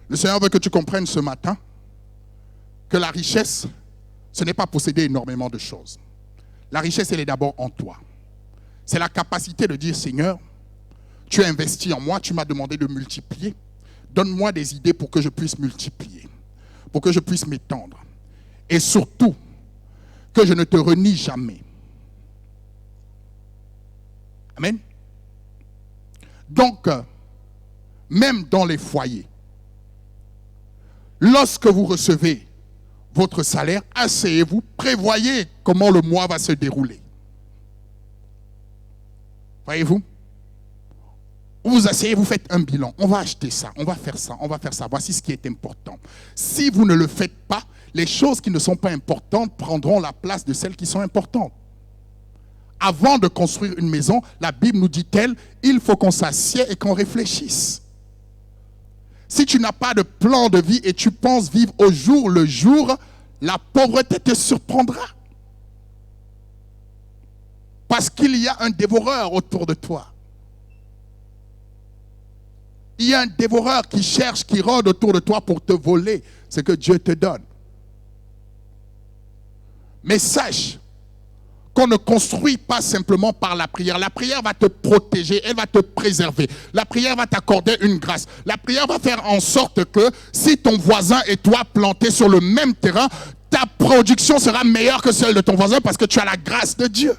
Speaker 1: Le Seigneur veut que tu comprennes ce matin que la richesse, ce n'est pas posséder énormément de choses. La richesse, elle est d'abord en toi. C'est la capacité de dire, Seigneur, tu as investi en moi, tu m'as demandé de multiplier. Donne-moi des idées pour que je puisse multiplier, pour que je puisse m'étendre. Et surtout, que je ne te renie jamais. Amen. Donc, même dans les foyers, lorsque vous recevez votre salaire, asseyez-vous, prévoyez comment le mois va se dérouler. Voyez-vous? Vous vous asseyez, vous faites un bilan. On va acheter ça, on va faire ça, on va faire ça. Voici ce qui est important. Si vous ne le faites pas, les choses qui ne sont pas importantes prendront la place de celles qui sont importantes. Avant de construire une maison, la Bible nous dit-elle, il faut qu'on s'assied et qu'on réfléchisse. Si tu n'as pas de plan de vie et tu penses vivre au jour le jour, la pauvreté te surprendra. Parce qu'il y a un dévoreur autour de toi. Il y a un dévoreur qui cherche, qui rôde autour de toi pour te voler ce que Dieu te donne. Mais sache qu'on ne construit pas simplement par la prière. La prière va te protéger, elle va te préserver. La prière va t'accorder une grâce. La prière va faire en sorte que si ton voisin et toi plantés sur le même terrain, ta production sera meilleure que celle de ton voisin parce que tu as la grâce de Dieu.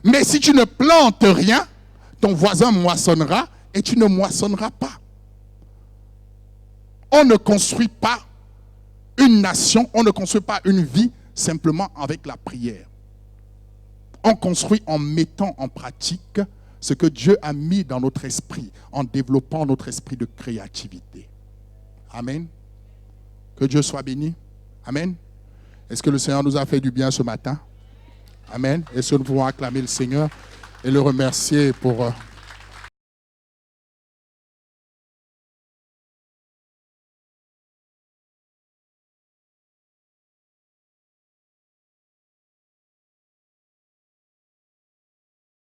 Speaker 1: Mais si tu ne plantes rien, ton voisin moissonnera et tu ne moissonneras pas. On ne construit pas une nation, on ne construit pas une vie simplement avec la prière. On construit en mettant en pratique ce que Dieu a mis dans notre esprit, en développant notre esprit de créativité. Amen. Que Dieu soit béni. Amen. Est-ce que le Seigneur nous a fait du bien ce matin? Amen. Est-ce que nous pouvons acclamer le Seigneur et le remercier pour